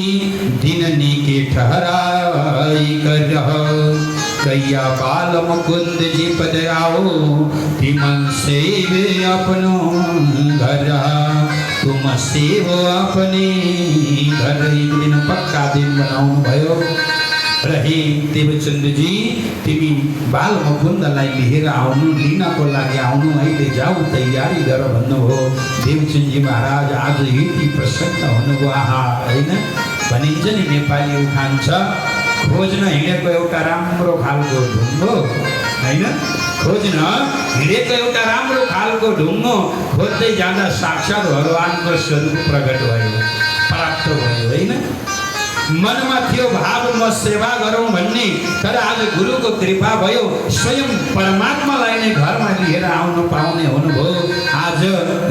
दिन के ठहराई कर रहा, कैया बाल मुकुंद जी पधराओ, तिमन सेव अपनो घर, तुम सेव अपने घर। एक दिन पक्का दिन बनाउनु भयो। रहे देवचन्द्रजी, तिमी बाल मुकुन्दलाई लिएर आउनु, लिनको लागि आउनु, अहिले जाऊ तयारी गर भन्नुभयो। देवचन्द्रजी महाराज आज यति प्रसन्न हुनुभयो। आहा, होइन भनिन्छ नि नेपाली उखान छ, खोज्न हिँडेको एउटा राम्रो खालको ढुङ्गो, होइन खोज्न हिँडेको एउटा राम्रो खालको ढुङ्गो खोज्दै जाँदा साक्षात् भगवानको स्वरूप प्रकट भयो, प्राप्त भयो। होइन मनमा थियो भाव म सेवा गरौँ भन्ने, तर आज गुरुको कृपा भयो, स्वयं परमात्मालाई नै घरमा लिएर आउनु पाउने हुनुभयो। आज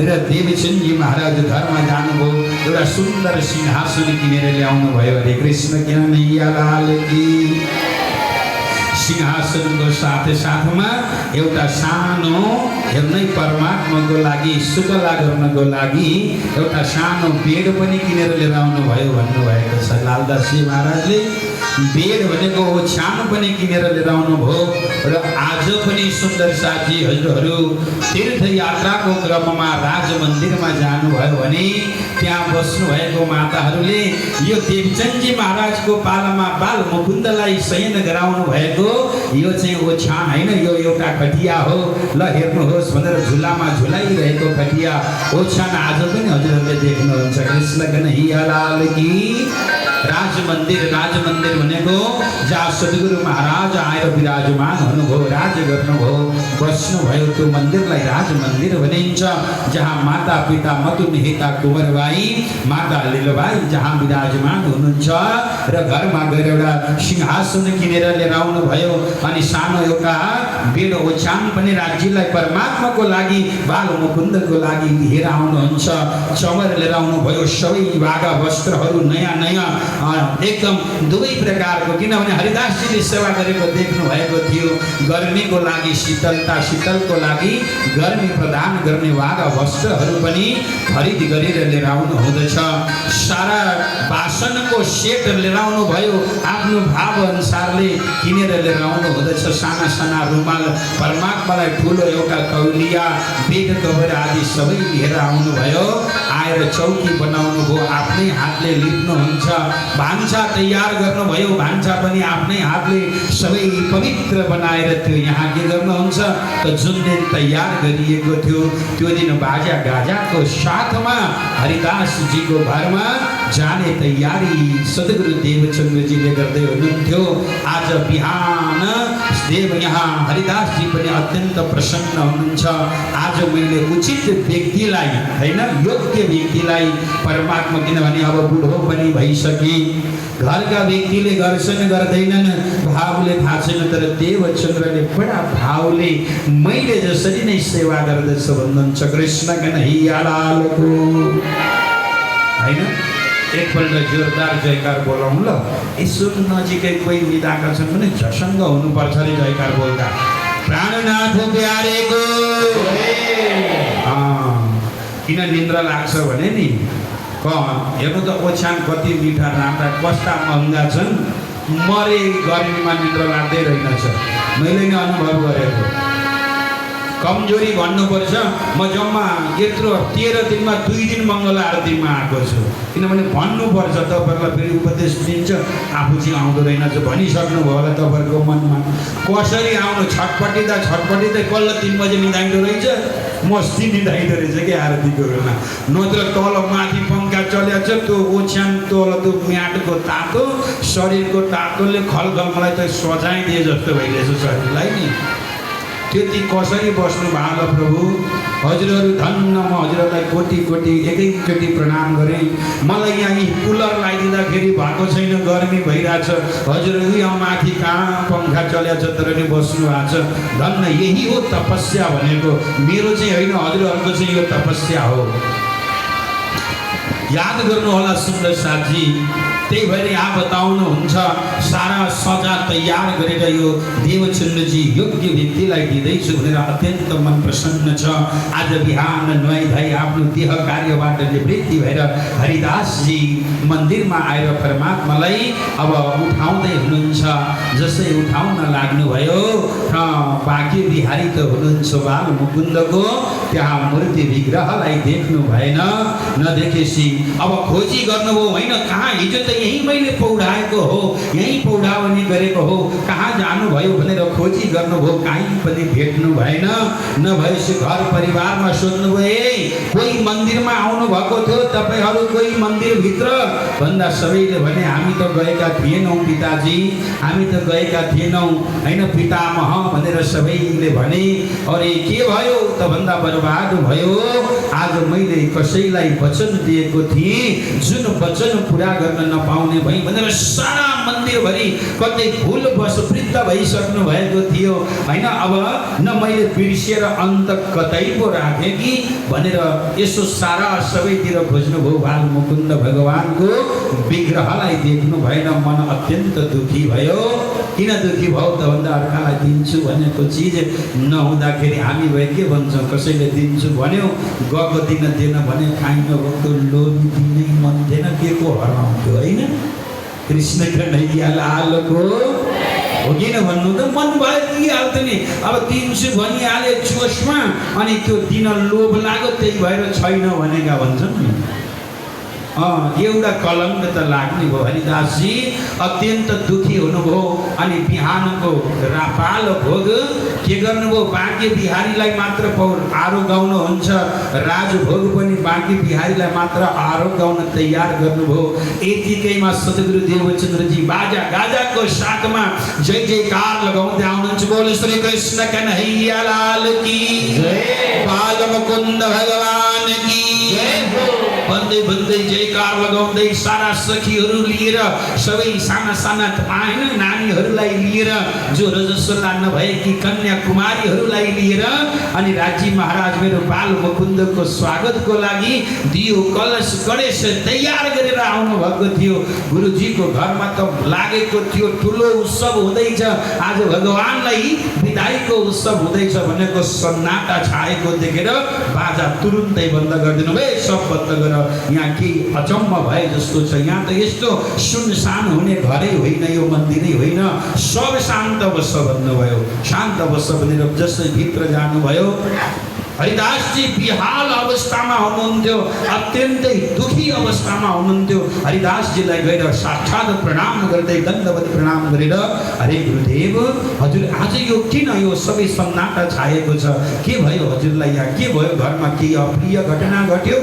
र देवचन्द्रजी महाराज घरमा जानुभयो, एउटा सुन्दर सिंहासन किनेर ल्याउनु भयो। हरे कृष्ण कन्हैया लाल की। सिंहासनको साथै साथमा एउटा सानो, हेर्नै परमात्माको लागि शुकला गर्नको लागि एउटा सानो बेड पनि किनेर लिएर आउनु भयो भन्नुभएको छ लालदासजी महाराजले। बेड भनेको ओछ्यान पनि किनेर लिएर आउनु भयो। र आज पनि सुन्दर साथी हजुरहरू तीर्थ यात्राको क्रममा राज मन्दिरमा जानुभयो भने त्यहाँ बस्नुभएको माताहरूले यो देवचन्द्रजी महाराजको पालामा बाल मुकुन्दलाई शयन गराउनु भएको यो चाहिँ ओछ्यान होइन, यो एउटा खटिया हो। ल हेर्नुहोस् भनेर झुलामा झुलाइरहेको खटिया ओछ्यान आज पनि हजुरहरूले देख्नुहुन्छ। कृष्ण कन्हैया लाल की। राजमन्दिर भनेको जहाँ सद्गुरु महाराज आएर विराजमान हुनुभयो, राज गर्नुभयो, बस्नुभयो, त्यो मन्दिरलाई राजमन्दिर भनिन्छ। जहाँ माता पिता मतुनिहिता कुँवरबाई, माता लीलाबाई जहाँ विराजमान हुनुहुन्छ र घरमा गएर एउटा सिंहासन किनेर लिएर आउनुभयो। अनि सानो एउटा बेड ओछ्यान पनि राज्यलाई परमात्माको लागि, बाल मुकुन्दको लागि लिएर आउनुहुन्छ। चमर लिएर आउनुभयो, सबै भागा वस्त्रहरू नयाँ नयाँ एकदम दुवै प्रकारको, किनभने हरिदासजीले सेवा गरेको देख्नु भएको थियो। गर्मीको लागि शीतलता, शीतलको लागि गर्मी प्रदान गर्ने वागा वस्त्रहरू पनि खरिद गरेर लिएर आउनु हुँदछ। सारा बासनको सेट लिएर आउनु भयो, आफ्नो भाव अनुसारले किनेर लिएर आउनु हुँदछ। साना साना रुमाल, परमात्मालाई ठुलो एउटा तौलिया, बेड कभर आदि सबै लिएर आउनुभयो। आएर चौकी बनाउनु भयो, आफ्नै हातले लिप्नुहुन्छ। भान्सा तयार गर्नुभयो, भान्सा पनि आफ्नै हातले सबै पवित्र बनाएर त्यो यहाँ के गर्नुहुन्छ त जुन दिन तयार गरिएको थियो त्यो दिन बाजा गाजाको साथमा हरिदासजीको घरमा जाने तयारी सद्गुरु देवचन्द्रजीले गर्दै हुनुहुन्थ्यो। आज बिहान देव यहाँ हरिदासजी पनि अत्यन्त प्रसन्न हुनुहुन्छ। आज मैले उचित व्यक्तिलाई, होइन, योग्य व्यक्तिलाई परमात्मा, किनभने अब बुढो पनि भइसके, घरका व्यक्तिले गर्छन् गर्दैनन् भावले थाहा छैन, तर देवचन्द्रले बडा भावले मैले जसरी नै सेवा गर्दछु भन्नुहुन्छ। कृष्ण कन्हैया लालको, होइन। एकपल्ट जोरदार जयकार बोलाउँ ल। यसो नजिकै कोही बिदाका छन् भने झसङ्ग हुनुपर्छ अरे जयकार बोल्दा। प्राणनाथ प्यारेको, किन निन्द्रा लाग्छ भने नि, हेर्नु त ओछ्यान कति मिठा राम्रा कस्ता महँगा छन्, मरे गर्मीमा निन्द्रा लाग्दै रहेनछ। मैले नै अनुभव गरेको। कमजोरी भन्नुपर्छ, म जम्मा यत्रो 13 दिनमा 2 दिन मङ्गल आरतीमा आएको छु। किनभने भन्नुपर्छ, तपाईँहरूलाई फेरि उपदेश दिन्छ, आफू चाहिँ आउँदो रहेनछ भनिसक्नुभयो होला तपाईँहरूको मनमा। कसरी आउनु, छटपटिँदै कल्ल 3 बजे निधाइँदो रहेछ, मस्ती निधाइँदो रहेछ कि आरतीको बेला। नत्र तल माथि पङ्खा चलेको छ, त्यो ओछ्यान तल त्यो म्याटको तातो, शरीरको तातोले खलखल मलाई त सजाइदिए जस्तो भइरहेछ शरीरलाई नि। त्यति कसरी बस्नु भयो प्रभु? हजुरहरू धन्न, म हजुरहरूलाई कोटि कोटि एकैचोटि प्रणाम गरेँ। मलाई यहाँ कुलर लगाइदिँदाखेरि भएको छैन, गर्मी भइरहेछ। हजुरहरू यहाँ माथि कहाँ पङ्खा चलेको छ तर नि बस्नु भएको छ। धन्न, यही हो तपस्या भनेको। मेरो चाहिँ होइन, हजुरहरूको चाहिँ यो तपस्या हो। याद गर्नुहोला सुन्दर साथी। त्यही भएर यहाँ बताउनुहुन्छ, सारा सजा तयार गरेर यो देवचन्द्रजी योग्य व्यक्तिलाई दिँदैछु भनेर अत्यन्त मन प्रसन्न छ। आज बिहान नुहाइधुवाई आफ्नो देह कार्यबाट निवृत्ति भएर हरिदासजी मन्दिरमा आएर परमात्मालाई अब उठाउँदै हुनुहुन्छ। जसै उठाउन लाग्नुभयो, बाँके बिहारी त हुनुहुन्छ बाल मुकुन्दको, त्यहाँ मूर्ति विग्रहलाई देख्नु भएन। नदेखेपछि अब खोजी गर्नुभयो, होइन कहाँ, हिजो त यही मैले पौडाएको हो, यही पौडावनी गरेको हो, कहाँ जानुभयो भनेर खोजी गर्नुभयो, कहीँ पनि भेट्नु भएन। नभएपछि घर परिवारमा सोध्नुभयो, कोही मन्दिरमा आउनु भएको थियो तपाईँहरू, कोही मन्दिरभित्र भन्दा सबैले भने हामी त गएका थिएनौँ पिताजी, हामी त गएका थिएनौँ, होइन पितामह भनेर सबैले भने। अरे के भयो त भन्दा बर्बाद भयो। आज मैले कसैलाई वचन दिएको थिएँ, जुन वचन पुरा गर्न नपाउने भई भनेर सारा मन्दिरभरि कतै भुलवश वृद्ध भइसक्नु भएको थियो, होइन। अब न मैले बिर्सेर अन्त कतै पो राखेँ कि भनेर यसो सारा सबैतिर खोज्नुभयो, बाल मुकुन्द भगवानको विग्रहलाई देख्नु भएन। मन अत्यन्त दुःखी भयो। किन दुःखी भयो त भन्दा अर्कालाई दिन्छु भनेको चिज नहुँदाखेरि हामी भए के भन्छौँ, कसैले दिन्छु भन्यो, गएको दिन दिएन भने खाइन गएको लोभी दिनै मन थिएन, के को हराउँथ्यो, होइन। कृष्ण कन्हैया लालको हो किन भन्नु त, मन भयो दिइहाल्थ्यो नि। अब दिन्छु भनिहाले जोसमा, अनि त्यो दिन लोभ लाग्यो, त्यही भएर छैन भनेका भन्छन् नि। एउटा कलङ्क त लाग्ने भयो। हरिदासजी अत्यन्त दुःखी हुनुभयो। अनि बिहानको रापाल भोग के गर्नुभयो, बाँके बिहारीलाई मात्र आरो गाउनुहुन्छ, राजभोग पनि बाँके बिहारीलाई मात्र आरो गाउन तयार गर्नुभयो। यतिकैमा सद्गुरु देवचन्द्रजी बाजा गाजाको साथमा जय जयकार लगाउँदै आउनुहुन्छ। बोल श्री कृष्ण कन्हैया लाल की जय, बाल मुकुन्द भगवान की जय। भन्दै भन्दै जयकार लगाउँदै सारा सखीहरू लिएर सबै साना साना होइन नानीहरूलाई लिएर जो रजस्वला नभएकी कन्या कुमारीहरूलाई लिएर अनि राज्य महाराज मेरो बाल मुकुन्दको स्वागतको लागि दियो कलश गणेश तयार गरेर आउनु भएको थियो। गुरुजीको घरमा त लागेको थियो ठुलो उत्सव हुँदैछ, आज भगवानलाई विदाईको उत्सव हुँदैछ भनेको सन्नाटा छाएको देखेर बाजा तुरुन्तै बन्द गरिदिनु भयो। सब बन्द गर, यहाँ केही अचम्म भए जस्तो छ। यहाँ त यस्तो सुनसान हुने घरै होइन, यो मन्दिरै होइन, सब शान्त बस भन्नुभयो। शान्त बस भनेर जसै भित्र जानुभयो हरिदास जी बिहाल अवस्थामा हुनुहुन्थ्यो, अत्यन्तै दुखी अवस्थामा हुनुहुन्थ्यो। हरिदास जीलाई गएर साक्षात प्रणाम गर्दै दण्डवत प्रणाम गरेर अरे गुरुदेव हजुर आज यो किन यो सबै सन्नाटा छाएको छ, के भयो हजुरलाई, यहाँ के भयो, घरमा केही अप्रिय घटना घट्यो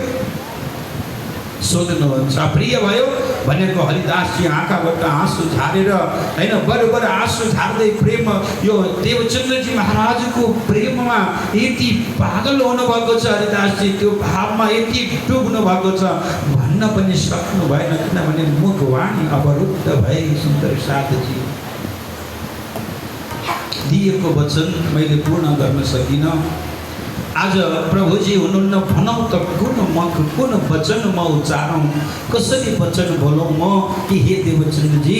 सोध्नुहुन्छ। प्रिय भयो भनेको हरिदासजी आँखाबाट आँसु झारेर होइन बरोबर आँसु झार्दै प्रेम यो देवचन्द्रजी महाराजको प्रेममा यति पागल हुनुभएको छ हरिदासजी, त्यो भावमा यति डुब्नु भएको छ भन्न पनि सक्नु भएन, किनभने मुखवाणी अवरुद्ध भए। सुन्दर साथजी दिएको वचन मैले पूर्ण गर्न सकिनँ। आज प्रभुजी हुनुहुन्न, भनौँ त कुन वचन म उच्चारौँ, कसरी वचन बोलौँ म कि हे देवचन्द्रजी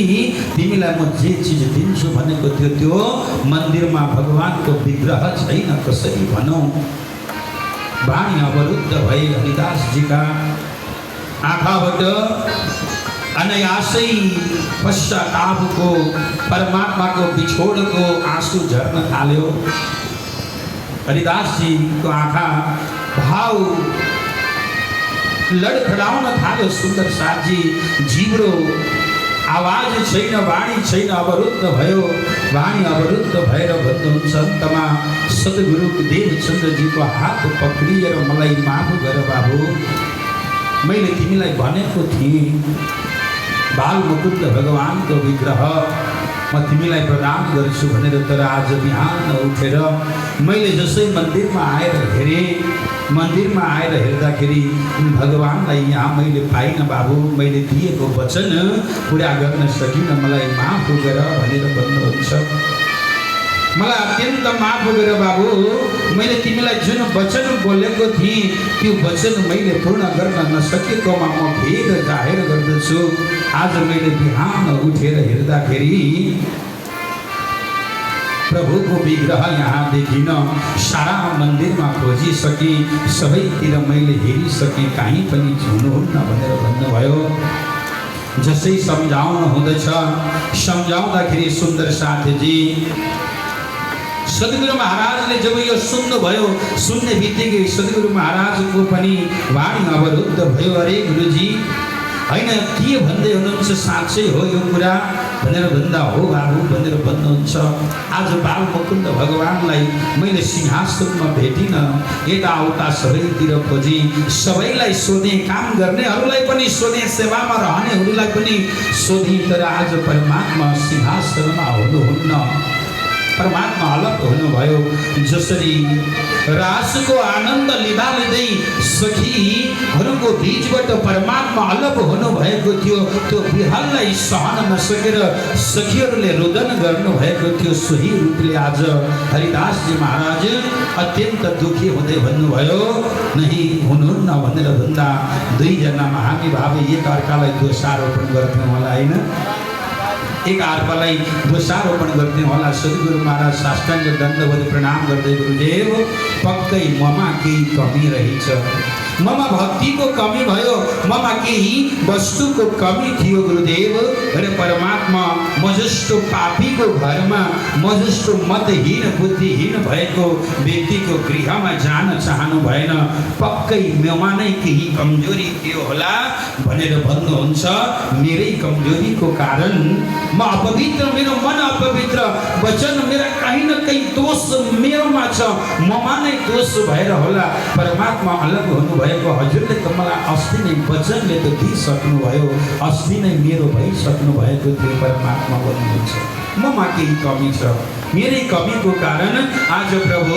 तिमीलाई म जे चिज दिन्छु भनेको थियो त्यो मन्दिरमा भगवानको विग्रह छैन, कसरी भनौँ। वाणी अवरुद्ध भए हरिदासजीका आँखाबाट अनायासै पश्चातापको परमात्माको बिछोडको आँसु झर्न थाल्यो। हरिदास जी को आँखा भाव लडखडाउन थाल्यो। सुन्दर साथजी जिब्रो आवाज छैन, वाणी छैन, अवरुद्ध भयो। वाणी अवरुद्ध भएर भन्नुहुन्छ अन्तमा सद्गुरु देवचन्द्रजीको हात पक्रिएर मलाई माफ गर बाबु, मैले तिमीलाई भनेको थिएँ बाल मुकुन्द भगवानको विग्रह म तिमीलाई प्रदान गर्छु भनेर, तर आज बिहान उठेर मैले जसै मन्दिरमा आएर हेरेँ, मन्दिरमा आएर हेर्दाखेरि भगवानलाई यहाँ मैले पाइनँ बाबु, मैले दिएको वचन पुरा गर्न सकिनँ, मलाई माफ गर भनेर भन्नुहुन्छ। मलाई अत्यन्त माफ गर बाबु, मैले तिमीलाई जुन वचन बोलेको थिएँ त्यो वचन मैले पूर्ण गर्न नसकेकोमा म खेद जाहेर गर्दछु। आज मैले बिहान उठेर हेर्दाखेरि प्रभुको विग्रह यहाँ देखिन, सारा मन्दिरमा खोजिसकेँ, सबैतिर मैले हेरिसकेँ, कहीँ पनि हुनुहुन्न भनेर भन्नुभयो। जसै सम्झाउनु हुँदैछ सम्झाउँदाखेरि सुन्दर साथजी सद्गुरु महाराजले जब यो सुन्नुभयो, सुन्ने बित्तिकै सद्गुरु महाराजको पनि वाणी अवरुद्ध भयो। अरे गुरुजी होइन के भन्दै हुनुहुन्छ, साँच्चै हो यो कुरा भनेर भन्दा हो बाबु भनेर भन्नुहुन्छ। आज बाल मुकुन्द भगवानलाई मैले सिंहासनमा भेटिनँ, यताउता सबैतिर खोजेँ, सबैलाई सोधेँ, काम गर्नेहरूलाई पनि सोधेँ, सेवामा रहनेहरूलाई पनि सोधेँ, तर आज परमात्मा सिंहासनमा हुनुहुन्न, परमात्मा अलग हुनुभयो। जसरी रासको आनन्द लिँदा लिँदै सखीहरूको बीचबाट परमात्मा अलग हुनुभएको थियो, त्यो विहललाई सहन नसकेर सखीहरूले रुदन गर्नुभएको थियो, सोही रूपले आज हरिदासजी महाराज अत्यन्त दुखी हुँदै भन्नुभयो नहीं हुनुहुन्न भनेर भन्दा दुईजनामा हामी भावी एक अर्कालाई दोषारोपण गर्थ्यौँ होला होइन, एक अर्कालाई दोषारोपण गर्ने होला। सद्गुरु महाराज साष्टाङ्ग दण्डवत प्रणाम गर्दै गुरुदेव पक्कै ममा केही कमी रहेछ, ममा भक्तिको कमी भयो, ममा केही वस्तुको कमी थियो गुरुदेव। अरे परमात्मा म जस्तो पापीको घरमा, म जस्तो मतहीन बुद्धिहीन भएको व्यक्तिको गृहमा जान चाहनु भएन, पक्कै मेमा नै केही कमजोरी थियो होला भनेर भन्नुहुन्छ। मेरै कमजोरीको कारण म अपवित्र, मेरो मन अपवित्र, वचन मेरा कहीँ न कहीँ दोष मेरोमा छ, ममा नै दोष भएर होला। परमात्मा अलग हुनुभएको हजुरले त मलाई अस्ति नै वचनले त दिइसक्नुभयो, अस्ति नै मेरो भइसक्नु भएको थियो, परमात्मा भन्नुहुन्छ। ममा केही कमी छ, मेरै कमीको कारण आज प्रभु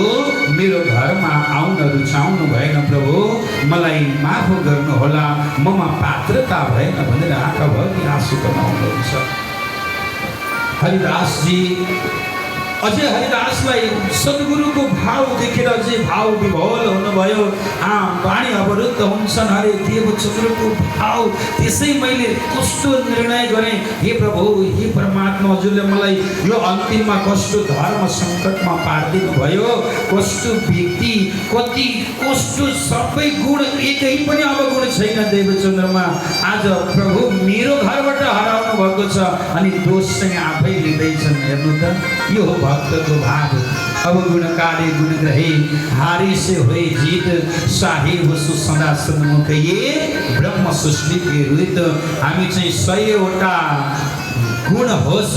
मेरो घरमा आउन रुचाउनु भएन। प्रभु मलाई माफ गर्नुहोला, ममा पात्रता भएन भनेर आँखाभरि आँसु कमाउनुहुन्छ। हरिदासजी अझै हरिदासलाई सद्गुरुको भाव देखेर अझै भाव विभोर हुनुभयो। वाणी अवरुद्ध हुन्छन्। अरे देवचन्द्रको भाव, त्यसै मैले कस्तो निर्णय गरेँ, हे प्रभु, हे परमात्मा, हजुरले मलाई यो अन्तिममा कस्तो धर्म सङ्कटमा पारिदिनु भयो। कस्तो व्यक्ति, कति कस्तो सबै गुण, एकै पनि अवगुण छैन देवचन्द्रमा। आज प्रभु मेरो घरबाट हराउनु भएको छ अनि दोष चाहिँ आफै लिँदैछन्। हेर्नु त, यो हो भक्तको भाव। अब गुणकाले गुण ग्रहे, हारे से होए जीत, साहिब सु सदा सन्मुख, ये ब्रह्म सृष्टि के रुत। हामी चाहिँ 100वटा गुण होस्,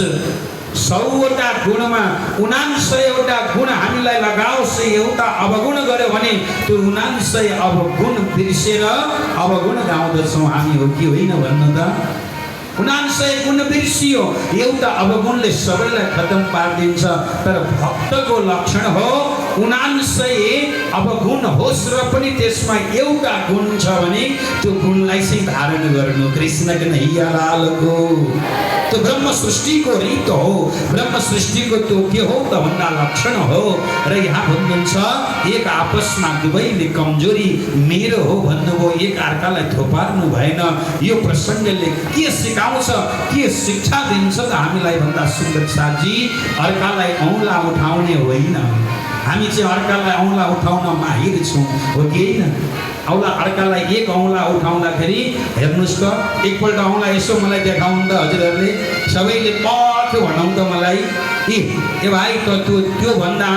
100वटा गुणमा 99वटा गुण हामीलाई लगाओस्, एउटा अवगुण गर्यो भने त्यो 99 अवगुण बिर्सेर अवगुण गाउँदछौँ हामी, हो कि होइन भन्नु त? 99 गुण बिर्सियो, एउटा अवगुणले सबैलाई खतम पारिदिन्छ। तर भक्तको लक्षण हो 99 अवगुण होस् र पनि त्यसमा एउटा गुण छ भने त्यो गुणलाई चाहिँ धारण गर्नु। कृष्ण कन्हैया लालको त्यो ब्रह्म सृष्टिको रीत हो, ब्रह्म सृष्टिको त्यो के हो त भन्दा लक्षण हो। र यहाँ भन्नुहुन्छ एक आपसमा दुवैले कमजोरी मेरो हो भन्नुभयो, एक अर्कालाई थोपार्नु भएन। यो प्रसङ्गले के सिकाउँछ, के शिक्षा दिन्छ त हामीलाई भन्दा सुन्दर साथी, अर्कालाई औँला उठाउने होइन। हामी चाहिँ अर्कालाई औँला उठाउन माहिर छौँ, हो कि होइन? अर्कालाई एक औँला उठाउँदाखेरि हेर्नुहोस् त, एकपल्ट औँला यसो मलाई देखाउनु त हजुरहरूले, सबैले पख भनौँ त मलाई, ए भाइ त त्यो भन्दा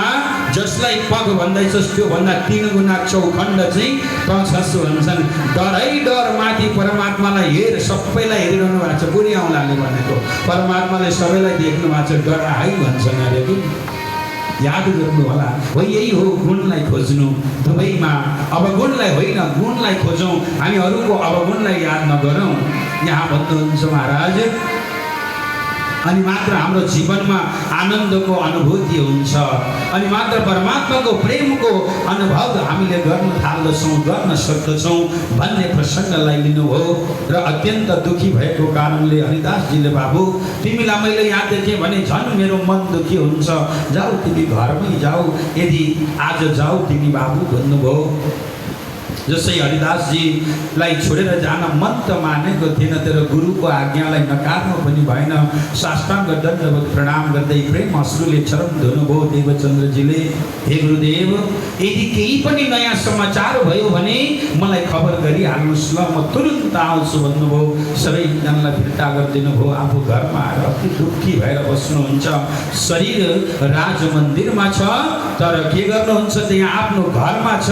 जसलाई पख भन्दैछस् त्यो भन्दा 3 गुणा चौखण्ड चाहिँ त छस् भन्छन्। डरै डर माथि परमात्मालाई हेर, सबैलाई हेरिरहनु भएको छ। बुढी औँलाले भनेको परमात्माले सबैलाई देख्नु भएको छ, डरा है भन्छन्। अरे कि याद गर्नु होला, हो यही हो गुणलाई खोज्नु। दुवैमा अवगुणलाई होइन, गुणलाई खोजौँ, हामी अरूको अवगुणलाई याद नगरौँ। यहाँ भन्नुहुन्छ महाराज, अनि मात्र हाम्रो जीवनमा आनन्दको अनुभूति हुन्छ, अनि मात्र परमात्माको प्रेमको अनुभव हामीले गर्न थाल्दछौँ, गर्न सक्दछौँ भन्ने प्रसङ्गलाई लिनुभयो। र अत्यन्त दुखी भएको कारणले हरिदासजीले, बाबु तिमीलाई मैले यहाँ देखेँ भने झन् मेरो मन दुखी हुन्छ, जाऊ तिमी घरमै जाऊ, यदि आज जाऊ तिमी बाबु भन्नुभयो। जसै हरिदासजीलाई छोडेर जान मन त मानेको थिएन, तर गुरुको आज्ञालाई नकार्नु पनि भएन। साष्टाङ्ग दण्डवत प्रणाम गर्दै प्रेम अश्रुले चरण धुनुभयो देवचन्द्रजीले। हे गुरुदेव, यदि केही पनि नयाँ समाचार भयो भने मलाई खबर गरिहाल्नुहोस् ल, म तुरुन्त आउँछु भन्नुभयो। सबैजनालाई फिर्ता गरिदिनु भयो। आफू घरमा आएर अति दुःखी भएर बस्नुहुन्छ। शरीर राजमन्दिरमा छ, तर के गर्नुहुन्छ त्यहाँ आफ्नो घरमा छ।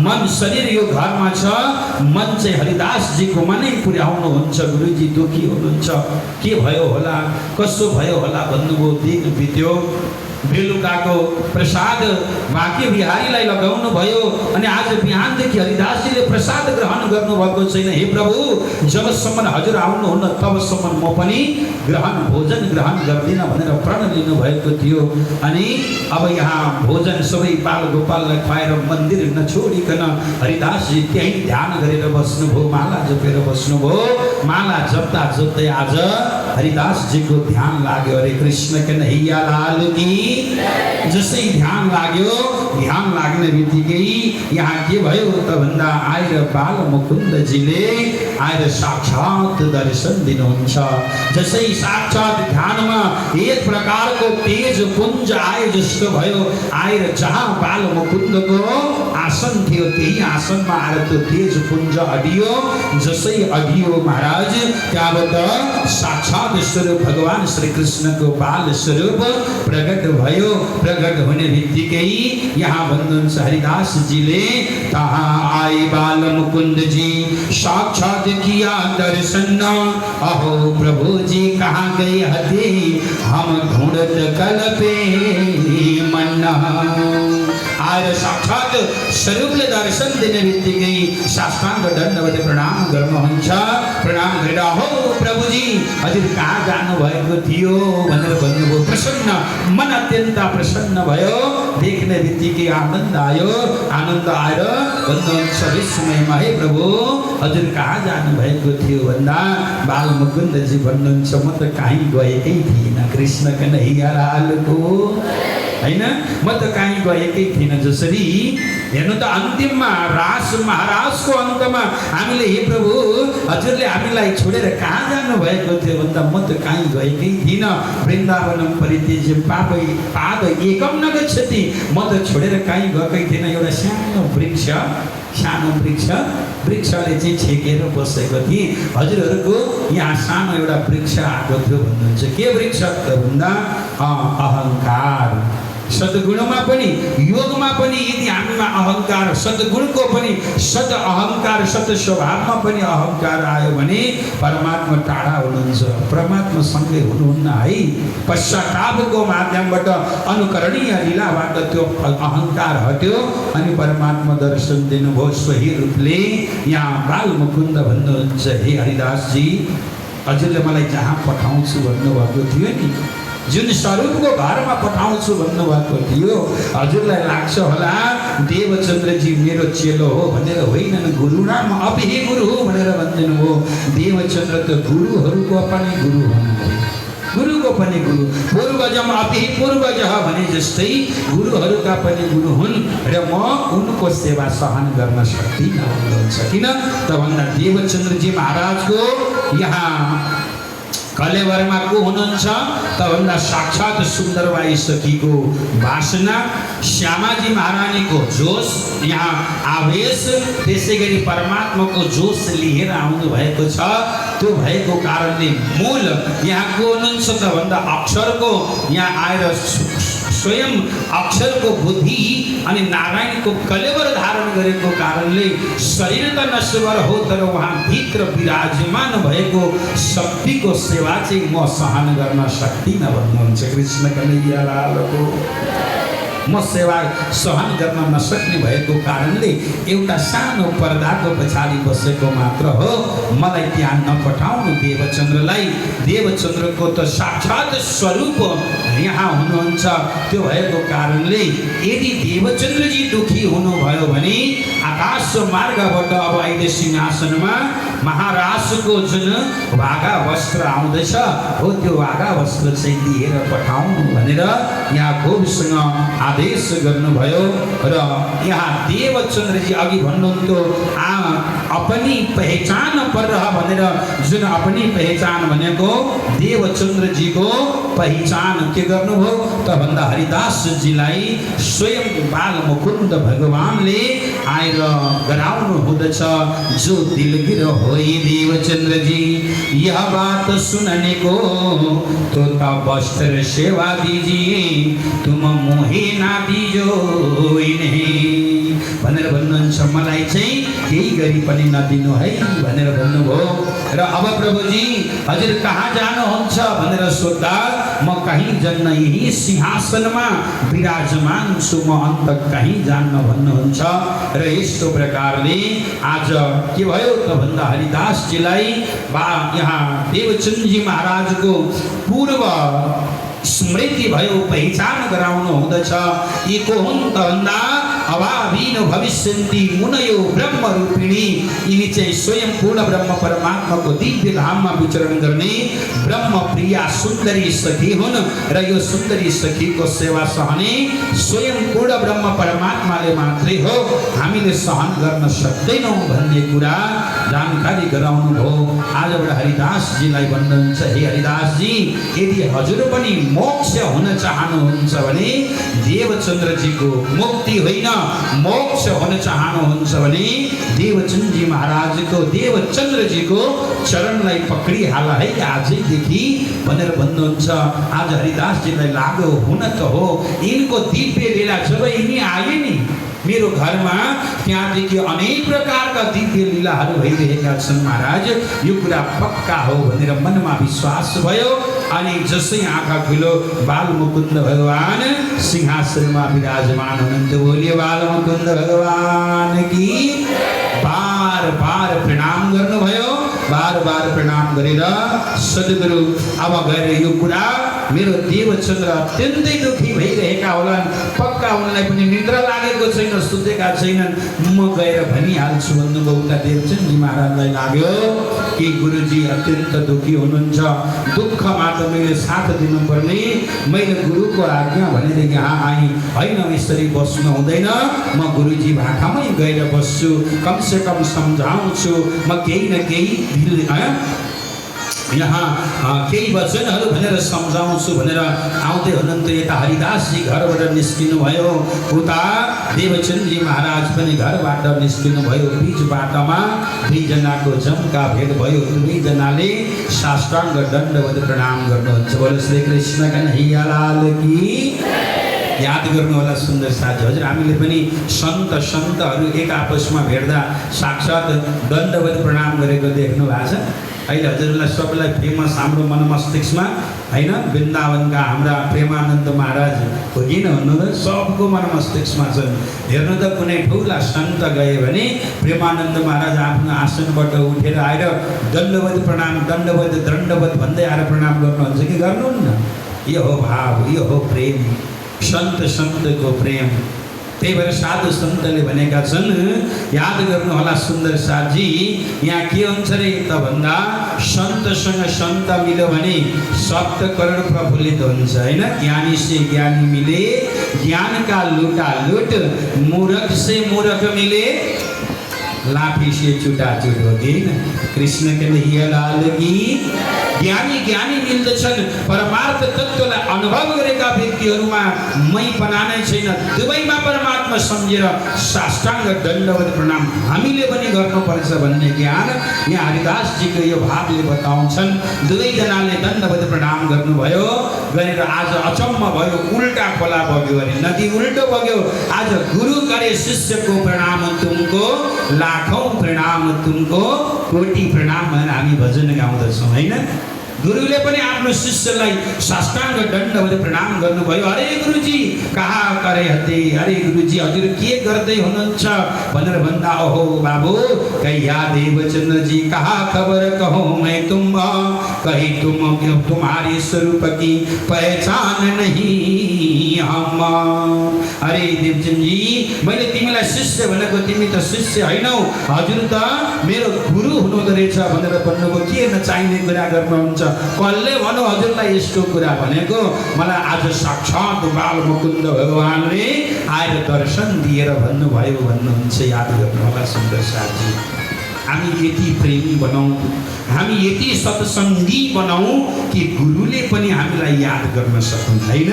मन शरीर यो घरमा छ, मन चाहिँ हरिदासजीको मनै पुर्याउनुहुन्छ। गुरुजी दुखी हुनुहुन्छ, के भयो होला, कसो भयो होला भन्नुभयो। दिन बित्यो, बेलुकाको प्रसाद बाँके बिहारीलाई लगाउनु भयो, अनि आज बिहानदेखि हरिदासजीले प्रसाद ग्रहण गर्नुभएको छैन। हे प्रभु, जबसम्म हजुर आउनुहुन्न तबसम्म म पनि भोजन ग्रहण गर्दिनँ भनेर प्रण लिनुभएको थियो। अनि अब यहाँ भोजन सबै बाल गोपाललाई खुवाएर मन्दिर नछोडिकन हरिदासजी त्यहीँ ध्यान गरेर बस्नुभयो, माला जपेर बस्नुभयो। माला जप्दा जप्दै आज हरिदासजीको ध्यान लाग्यो। हरे कृष्ण कन्हैया लाल की। जसै ध्यान लाग्यो, ध्यान लाग्ने बित्तिकै यहाँ के भयो त भन्दा आएर बाल मुकुन्दजीले आएर साक्षात दर्शन दिनुहुन्छ। जसै साक्षात ध्यानमा एक प्रकारको तेज पुञ्ज आए जस्तो भयो। आएर जहाँ बाल मुकुन्दको आसन थियो त्यही आसनमा आएर त्यो तेज पुञ्ज अडियो। जसै अडियो महाराज, त्यहाँबाट साक्षात स्वरूप भगवान श्री कृष्णको बाल स्वरूप प्रकट भयो। प्रकट हुने बित्तिकै यहाँ भन्नुहुन्छ हरिदासजीले, तहाँ आए बाल मुकुंद जी, साक्षात किया दर्शन। अहो प्रभु जी कहाँ गए हते, हम ढूंढत कल पे मन। आएर साक्षात स्वरूपले दर्शन दिने बित्तिकै साष्टाङ्ग दण्डवत प्रणाम गर्नुहुन्छ। प्रणाम गरेर हो प्रभुजी हजुर कहाँ जानुभएको थियो भनेर भन्नुभयो। प्रसन्न मन अत्यन्त प्रसन्न भयो। देख्ने बित्तिकै आनन्द आयो। आनन्द आएर भन्नुहुन्छ यस समयमा हे प्रभु हजुर कहाँ जानुभएको थियो भन्दा बाल मुकुन्दजी भन्नुहुन्छ म त कहीँ गएकै थिइनँ कृष्ण कन्हैया लालको हैन म त कहीँ गएकै थिइनँ। जसरी हेर्नु त अन्तिममा रास महाराजको अन्तमा हामीले हे प्रभु हजुरले हामीलाई छोडेर कहाँ जानुभएको थियो भन्दा म त कहीँ गएकै थिइनँ। वृन्दावनम परित्यज्य पाद एकम न गच्छति म त छोडेर कहीँ गएकै थिइनँ। एउटा सानो वृक्षले चाहिँ छेकेर बसेको थिएँ। हजुरहरूको यहाँ सानो एउटा वृक्ष आएको थियो भन्नुहुन्छ। के वृक्ष त भन्दा अहङ्कार। सद्गुणमा पनि योगमा पनि यदि हामीमा अहङ्कार सद्गुणको पनि सद अहङ्कार सत स्वभावमा पनि अहङ्कार आयो भने परमात्मा टाढा हुनुहुन्छ। परमात्मा सँगै हुनुहुन्न है। पश्चातापको माध्यमबाट अनुकरणीय लीलाबाट त्यो अहङ्कार हट्यो अनि परमात्मा दर्शन दिनुभयो सोही रूपले। यहाँ बाल मुकुन्द भन्नुहुन्छ हे हरिदासजी हजुरले मलाई जहाँ पठाउँछु भन्नुभएको थियो नि जुन स्वरूपको घरमा पठाउँछु भन्नुभएको थियो हजुरलाई लाग्छ होला देवचन्द्रजी मेरो चेलो हो भनेर होइन गुरु नाम अपिहे गुरु हो भनेर भनिदिनु हो। देवचन्द्र त गुरुहरूको पनि गुरु हुनुहुन्थ्यो। गुरुको पनि गुरु पूर्वजम अपिहे पूर्वज भने जस्तै गुरुहरूका पनि गुरु हुन् र म उनको सेवा सहन गर्न सक्दिनँ भन्नुहुन्छ। किन त भन्दा देवचन्द्रजी महाराजको यहाँ कलेवरमा को हुनुहुन्छ त भन्दा साक्षात सुन्दरबाई सखीको वासना श्यामाजी महारानीको जोश यहाँ आवेश त्यसै गरी परमात्माको जोश लिएर आउनु भएको छ। त्यो भएको कारणले मूल यहाँ को हुनुहुन्छ त भन्दा अक्षरको यहाँ आएर स्वयं अक्षरको बुद्धि अनि नारायणको कलेवर धारण गरेको कारणले शरीर त नश्वर हो तर उहाँ भित्र विराजमान भएको शक्तिको सेवा चाहिँ म सहन गर्न सक्दिनँ भन्नुहुन्छ। कृष्ण कन्हैया लालको म सेवा सहन गर्न नसक्ने भएको कारणले एउटा सानो पर्दाको पछाडि बसेको मात्र हो। मलाई त्यहाँ नपठाउनु देवचन्द्रलाई। देवचन्द्रको त साक्षात स्वरूप यहाँ हुनुहुन्छ। त्यो भएको कारणले यदि देवचन्द्रजी दुखी हुनुभयो भने आकाश मार्गबाट अब अहिले सिंहासनमा महाराजको जुन वागा वस्त्र आउँदैछ हो त्यो वागा वस्त्र चाहिँ दिएर पठाउनु भनेर यहाँ गोबसँग आदेश गर्नुभयो। र यहाँ देवचन्द्रजी अघि भन्नुहुन्थ्यो अपनी पहिचान पर रह भनेर जुन अपनी पहिचान भनेको देवचन्द्रजीको पहिचान के गर्नुभयो त भन्दा हरिदासजीलाई स्वयं बाल मुकुन्द भगवानले आएर गराउनु हुँदछ। जो दिलगिर होई देवचन्द्रजी यह बात सुनने को तो तब वस्त्र सेवा दीजिए तुम मोहे ना दीजो भनेर भन्नुहुन्छ। मलाई चाहिँ केही गरी पनि नदिनु है भनेर भन्नुभयो। र अब प्रभुजी हजुर कहाँ जानुहुन्छ भनेर सोद्धा म कहीँ जान्न यही सिंहासनमा विराजमान छु म अन्त कहीँ जान्न भन्नुहुन्छ। र यस्तो प्रकारले आज के भयो त भन्दा हरिदासजीलाई यहाँ देवचन्द्रजी महाराजको पूर्व स्मृति भयो पहिचान गराउनु हुँदछ। यी को हुन् त भन्दा अभावीन भविष्यन्ति मुनयो ब्रह्म रूपिणी। यिनी चाहिँ स्वयं पूर्ण ब्रह्म परमात्माको दिव्य धाममा विचरण गर्ने ब्रह्म प्रिया सुन्दरी सखी हुन्। र यो सुन्दरी सखीको सेवा सहने स्वयं पूर्ण ब्रह्म परमात्माले मात्रै हो। हामीले सहन गर्न सक्दैनौँ भन्ने कुरा जानकारी गराउनु भयो। आजबाट हरिदासजीलाई भन्नुहुन्छ हे हरिदासजी यदि हजुर पनि मोक्ष हुन चाहनुहुन्छ भने देवचन्द्रजीको मुक्ति होइन मोक्ष हुन चाहनुहुन्छ भने देवचन्द्रजी महाराजको देवचन्द्रजीको चरणलाई पक्रिहाल है आजैदेखि भनेर भन्नुहुन्छ। आज हरिदासजीलाई लाग्यो हुन त हो यिनको दिव्य लीला जब यिनी आए नि मेरो घरमा त्यहाँदेखि अनेक प्रकारका दिव्य लीलाहरू भइरहेका छन् महाराज यो कुरा पक्का हो भनेर मनमा विश्वास भयो। अनि जसै आँखा खुलो बाल मुकुन्द भगवान सिंहासनमा विराजमान हुनुहुन्थ्यो। बोलिए बाल मुकुन्द भगवान की। बार बार प्रणाम गर्नुभयो। बार बार प्रणाम गरेर सद्गुरु अब गएर यो कुरा मेरो देवचन्द्र अत्यन्तै दुखी भइरहेका होलान्, पक्का उनलाई पनि निद्रा लागेको छैन, सुतेका छैनन्, म गएर भनिहाल्छु भन्नुभयो। उता देवचन्द्रजी महाराजलाई लाग्यो कि गुरुजी अत्यन्त दुखी हुनुहुन्छ, दुःखमा त मैले साथ दिनुपर्ने, मैले गुरुको आज्ञा भनेर यहाँ आएँ, होइन यसरी बस्नु हुँदैन, म गुरुजी भाकामै गएर बस्छु, कमसे कम सम्झाउँछु, म केही न केही यहाँ केही वचनहरू भनेर सम्झाउँछु भनेर आउँदै हुनुहुन्थ्यो। यता हरिदासजी घरबाट निस्किनु भयो, उता देवचन्द्रजी महाराज पनि घरबाट निस्किनु भयो। बीच बाटोमा दुईजनाको जमका भेट भयो। दुवैजनाले साष्टाङ्ग दण्डवत प्रणाम गर्नुहुन्छ। बोलो श्री कृष्ण कन्हैया लाल की। याद गर्नु होला सुन्दर साथी, हजुर हामीले पनि सन्तहरू एक आपसमा भेट्दा साक्षात् दण्डवत प्रणाम गरेको देख्नु भएको छ। अहिले हजुरलाई सबैलाई फेमस हाम्रो मनमस्तिष्कमा होइन वृन्दावनका हाम्रा प्रेमानन्द महाराज हो किन भन्नु त, सबको मनमस्तिष्कमा छन्। हेर्नु त कुनै ठुला सन्त गए भने प्रेमानन्द महाराज आफ्नो आसनबाट उठेर आएर दण्डवत प्रणाम दण्डवत भन्दै आएर प्रणाम गर्नुहुन्छ कि गर्नुहुन्न? यो हो भाव, यो हो प्रेम, सन्तको प्रेम। त्यही भएर साधु सन्तले भनेका छन्, याद गर्नु होला सुन्दर साथजी, यहाँ के हुन्छ रे त भन्दा सन्तसँग सन्त मिल्यो भने सप्त करोड प्रफुल्लित हुन्छ होइन। ज्ञानी से ज्ञानी मिले ज्ञान का लूटा लूट, मूर्ख से मूर्ख मिले लाठी से चुटा चुट हो गई न। कृष्ण कन्हैया लाल की। ज्ञानी मिल्दछन्, परमार्थ तत्त्वलाई अनुभव गरेका व्यक्तिहरूमा मैपना नै छैन, दुवैमा परमात्मा सम्झेर साष्टाङ्ग दण्डवत प्रणाम हामीले पनि गर्नुपर्छ भन्ने ज्ञान यहाँ हरिदासजीको यो भावले बताउँछन्। दुवैजनाले दण्डवत प्रणाम गर्नुभयो, गरेर आज अचम्म भयो, उल्टा खोला बग्यो अरे, नदी उल्टो बग्यो। आज गुरु करे शिष्यको प्रणाम तुमको, लाखौं प्रणाम तुमको, कोटि प्रणाम भनेर हामी भजन गाउँदछौँ होइन। गुरुले पनि आफ्नो शिष्यलाई साष्टाङ्ग दण्डवत प्रणाम गर्नुभयो। अरे गुरुजी कहाँ करे हते, अरे गुरुजी हजुर के गर्दै हुनुहुन्छ भनेर भन्दा, ओहो बाबू कैया देवचन्द्र जी कहाँ खबर कहो मैं तुम, कहीं तुम्हारे स्वरूप की पहचान नहीं हम। अरे देवचन्द्र जी मैले तिमीलाई शिष्य भनेको, तिमी त शिष्य होइनौ, हजुर त मेरो गुरु हुनुहुँदो रहेछ भनेर भन्नुभयो। के नचाहिने कुरा गर्नुहुन्छ, कसले भन्नु हजुरलाई यस्तो कुरा भनेको? मलाई आज साक्षात् बाल मुकुन्द भगवानले आएर दर्शन दिएर भन्नुभयो भन्नुहुन्छ। याद गर्नु होला सुन्दर साथी, हामी यति प्रेमी बनाऊ, हामी यति सत्सङ्गी बनाऊ कि गुरुले पनि हामीलाई याद गर्न सक्नुहुँदैन।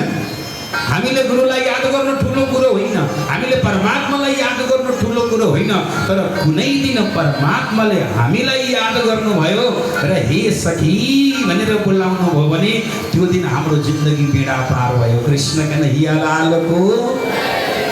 हामीले गुरुलाई याद गर्नु ठुलो कुरो होइन, हामीले परमात्मालाई याद गर्नु ठुलो कुरो होइन, तर कुनै दिन परमात्माले हामीलाई याद गर्नुभयो र हे सखी भनेर बोलाउनु भयो भने त्यो दिन हाम्रो जिन्दगी बेडा पार भयो। कृष्ण कन्हैया लालको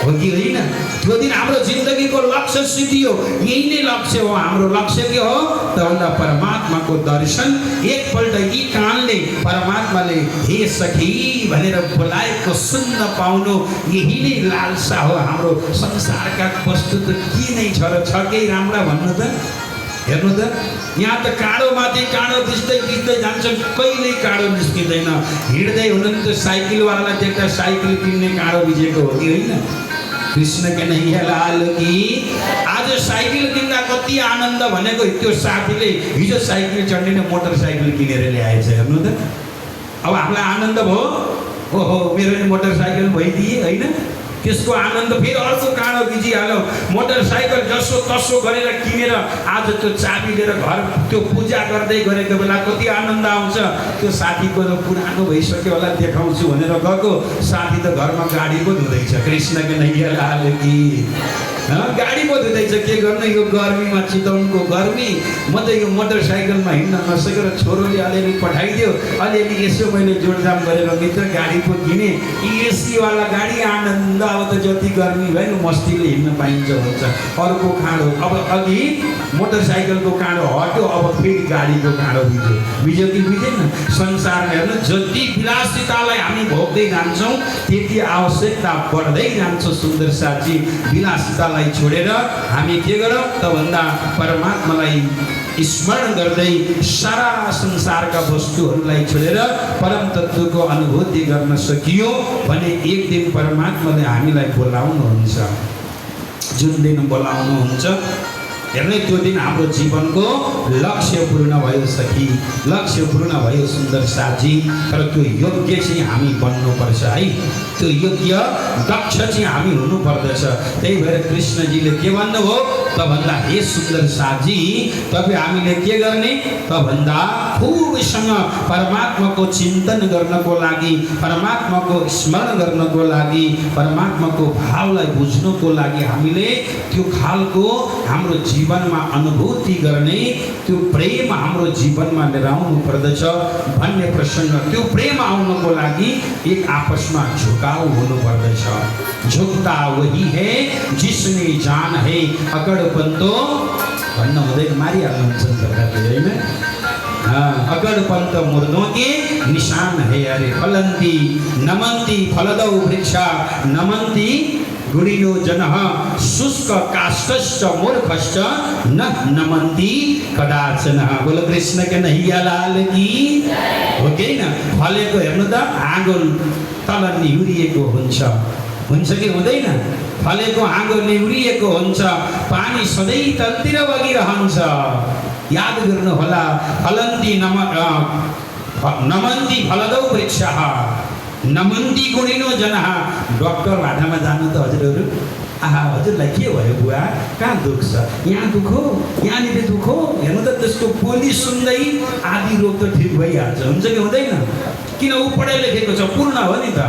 हो कि होइन? त्यो दिन हाम्रो जिन्दगीको लक्ष्य सिद्धियो। यही नै लक्ष्य हो हाम्रो। लक्ष्य के हो त भन्दा परमात्माको दर्शन। एकपल्ट यी कानले परमात्माले हे सखी भनेर बोलाएको सुन्न पाउनु, यही नै लालसा हो हाम्रो। संसारका वस्तु त के नै छ र छ केही राम्रा भन्नु त? हेर्नु त यहाँ त काँडो माथि काँडो दिस्दै जान्छन्, कहिल्यै काँडो निस्किँदैन। हिँड्दै हुनुहुन्थ्यो साइकलवालालाई देख्दा साइकल किन्ने काँडो भिजेको हो कि होइन? कृष्ण कन्हैया लाल की। आज साइकल किन्दा कति आनन्द भनेको, त्यो साथीले हिजो साइकल चढ्ने मोटरसाइकल किनेर ल्याएछ। हेर्नु त अब हामीलाई आनन्द भयो, ओहो मेरो मोटरसाइकल भइदिए होइन, त्यसको आनन्द। फेरि अर्को काँडो भिजिहाल्यो, मोटरसाइकल जसो तसो गरेर किनेर आज त्यो चाबी लिएर घर त्यो पूजा गर्दै गरेको बेला कति आनन्द आउँछ। त्यो साथीको त पुरानो भइसक्यो होला देखाउँछु भनेर गएको साथी त घरमा गाडी पो धुँदैछ। कृष्ण कन्हैया लाल की। गाडी पो धुँदैछ, के गर्नु यो गर्मीमा, चितवनको गर्मी। म त यो मोटरसाइकलमा हिँड्न नसकेर छोरोले अलिअलि पठाइदियो, अलिअलि यसो मैले जोडजाम गरेर मित्र गाडी पो किने। एसीवाला गाडी आनन्द, अब त जति गर्मी भयो नि मस्तीले हिँड्न पाइन्छ हुन्छ। अर्को काँडो, अब अघि मोटरसाइकलको काँडो हट्यो, अब फेरि गाडीको काँडो बिज्यो कि बिजेन। संसारमा हेर्नु, जति विलासितालाई हामी भोग्दै जान्छौँ त्यति आवश्यकता बढ्दै जान्छ। सुन्दर साथी, विलासितालाई छोडेर हामी के गरौँ त भन्दा परमात्मालाई स्मरण गर्दै सारा संसारका वस्तुहरूलाई छोडेर परम तत्त्वको अनुभूति गर्न सकियो भने एक दिन परमात्माले हामीलाई बोलाउनुहुन्छ। जुन दिन बोलाउनुहुन्छ हेर्ने त्यो दिन हाम्रो जीवनको लक्ष्य पूर्ण भयो सखी, लक्ष्य पूर्ण भयो सुन्दर साथी। तर त्यो योग्य चाहिँ हामी बन्नुपर्छ है, त्यो योग्य दक्ष चाहिँ हामी हुनुपर्दछ। त्यही भएर कृष्णजीले के भन्नुभयो त भन्दा, हे सुन्दर साथी, तपाईँ हामीले के गर्ने त भन्दा खुबसँग परमात्माको चिन्तन गर्नको लागि, परमात्माको स्मरण गर्नको लागि, परमात्माको भावलाई बुझ्नको लागि हामीले त्यो खालको हाम्रो जीवनमा अनुभूति गर्ने, त्यो प्रेम हाम्रो जीवनमा लिएर आउनु पर्दछ भन्ने प्रसङ्ग। त्यो प्रेम आउनको लागि एक आपसमा झुकाउ हुनु पर्दछ। झुक्ता वही है जिसने जान है, अकड़पन्तो भन्न हुँदैन, मारिहाल्नुहुन्छ होइन। अकड़पन्त मुर्दों के निशान है, अरे फलन्ती नमन्ती फलदौ वृक्षा नमन्ती गुडिनो जनः शुष्क काष्ठश्च मूर्खश्च न नमन्ती कदाचन। बोलो कृष्ण के नैया लाल की हो कि न। फलेको हेर्नु त आगो तल निहुरिएको हुन्छ कि हुँदैन? फलेको आगो निहुरिएको हुन्छ, पानी सधैँ तलतिर बगिरहन्छ। याद गर्नु होला, फलन्ती नमन्ती फलदौ वृक्षः नमन्ती गुणिनो जनः। डक्टर भाटामा जानु त हजुरहरू, आहा हजुरलाई के भयो बुवा, कहाँ दुख्छ, यहाँ दुखो, यहाँनिर दुखो, हेर्नु त त्यसको बोली सुन्दै आदि रोग त ठिक भइहाल्छ। हुन्छ कि हुँदैन? किन ऊ पढाइ लेखेको छ, पूर्ण हो नि त।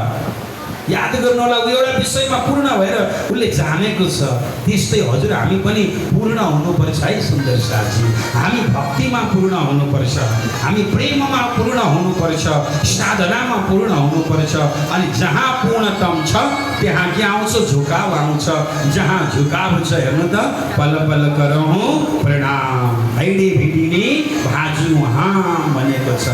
याद गर्नु होला, एउटा विषयमा पूर्ण भएर उसले जानेको छ। त्यस्तै हजुर हामी पनि पूर्ण हुनुपर्छ है सुन्दर साथी। हामी भक्तिमा पूर्ण हुनुपर्छ, हामी प्रेममा पूर्ण हुनुपर्छ, साधनामा पूर्ण हुनुपर्छ। अनि जहाँ पूर्णतम छ त्यहाँ के आउँछ? झुकाव आउँछ। जहाँ झुकाव छ हेर्नु त, पल पल करौँ प्रणाम, हैडे भिडिने भाजु हाँ भनेको छ।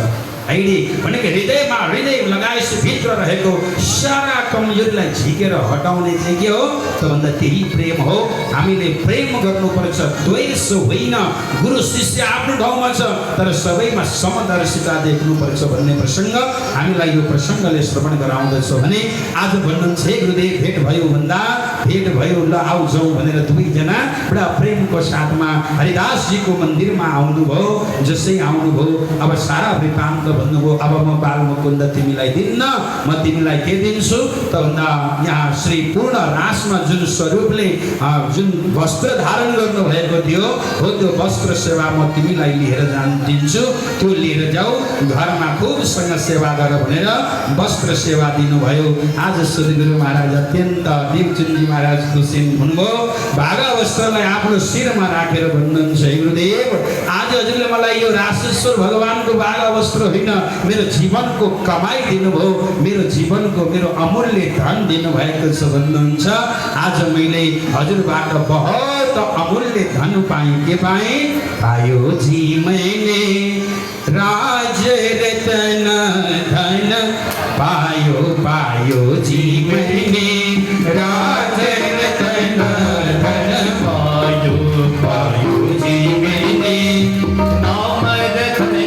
हैडे भनेको हृदयमा, हृदय लगाएपछि भित्र रहेको सारा कमजोरीलाई झिकेर हटाउने चाहिँ के हो त भन्दा त्यही प्रेम हो। हामीले प्रेम गर्नुपर्छ, द्वेष होइन। गुरु शिष्य आफ्नो ठाउँमा छ तर सबैमा समदर्शिता देख्नुपर्छ भन्ने प्रसङ्ग हामीलाई यो प्रसङ्गले श्रवण गराउँदछ भने आज भन्नुहुन्छ हे गुरुदेव भेट भयो भन्दा भेट भयो, ल आउ जाउँ भनेर दुईजना बडा प्रेमको साथमा हरिदासजीको मन्दिरमा आउनुभयो। जसै आउनुभयो अब सारा वृत्तान्त भन्नुभयो। अब म बाल मुकुन्द तिमीलाई दिन्न, म तिमीलाई के दिन्छु त भन्दा यहाँ श्री पूर्ण रासमा जुन स्वरूपले जुन वस्त्र धारण गर्नु भएको थियो हो त्यो वस्त्र सेवा म तिमीलाई लिएर दिन्छु। त्यो लिएर जाऊ, घरमा खुबसँग सेवा गर भनेर वस्त्र सेवा दिनुभयो। आज सद्गुरु महाराज अत्यन्त देवचुनजी महाराज खुसी हुनुभयो। भागा वस्त्रलाई आफ्नो शिरमा राखेर भन्नुहुन्छ, हे गुरुदेव आज हजुरले मलाई यो रासेश्वर भगवानको भागा वस्त्र होइन, मेरो जीवनको कमाई दिनुभयो, मेरो जीवनको मेरो अमूल्य धन दिनुभएको छ भन्नुहुन्छ। आज मैले हजुरबाट बहुत अमूल्य धन पाएँ। के पाएँ? पायो जी मैंने राज रतन धन, पायो पायो जी मैंने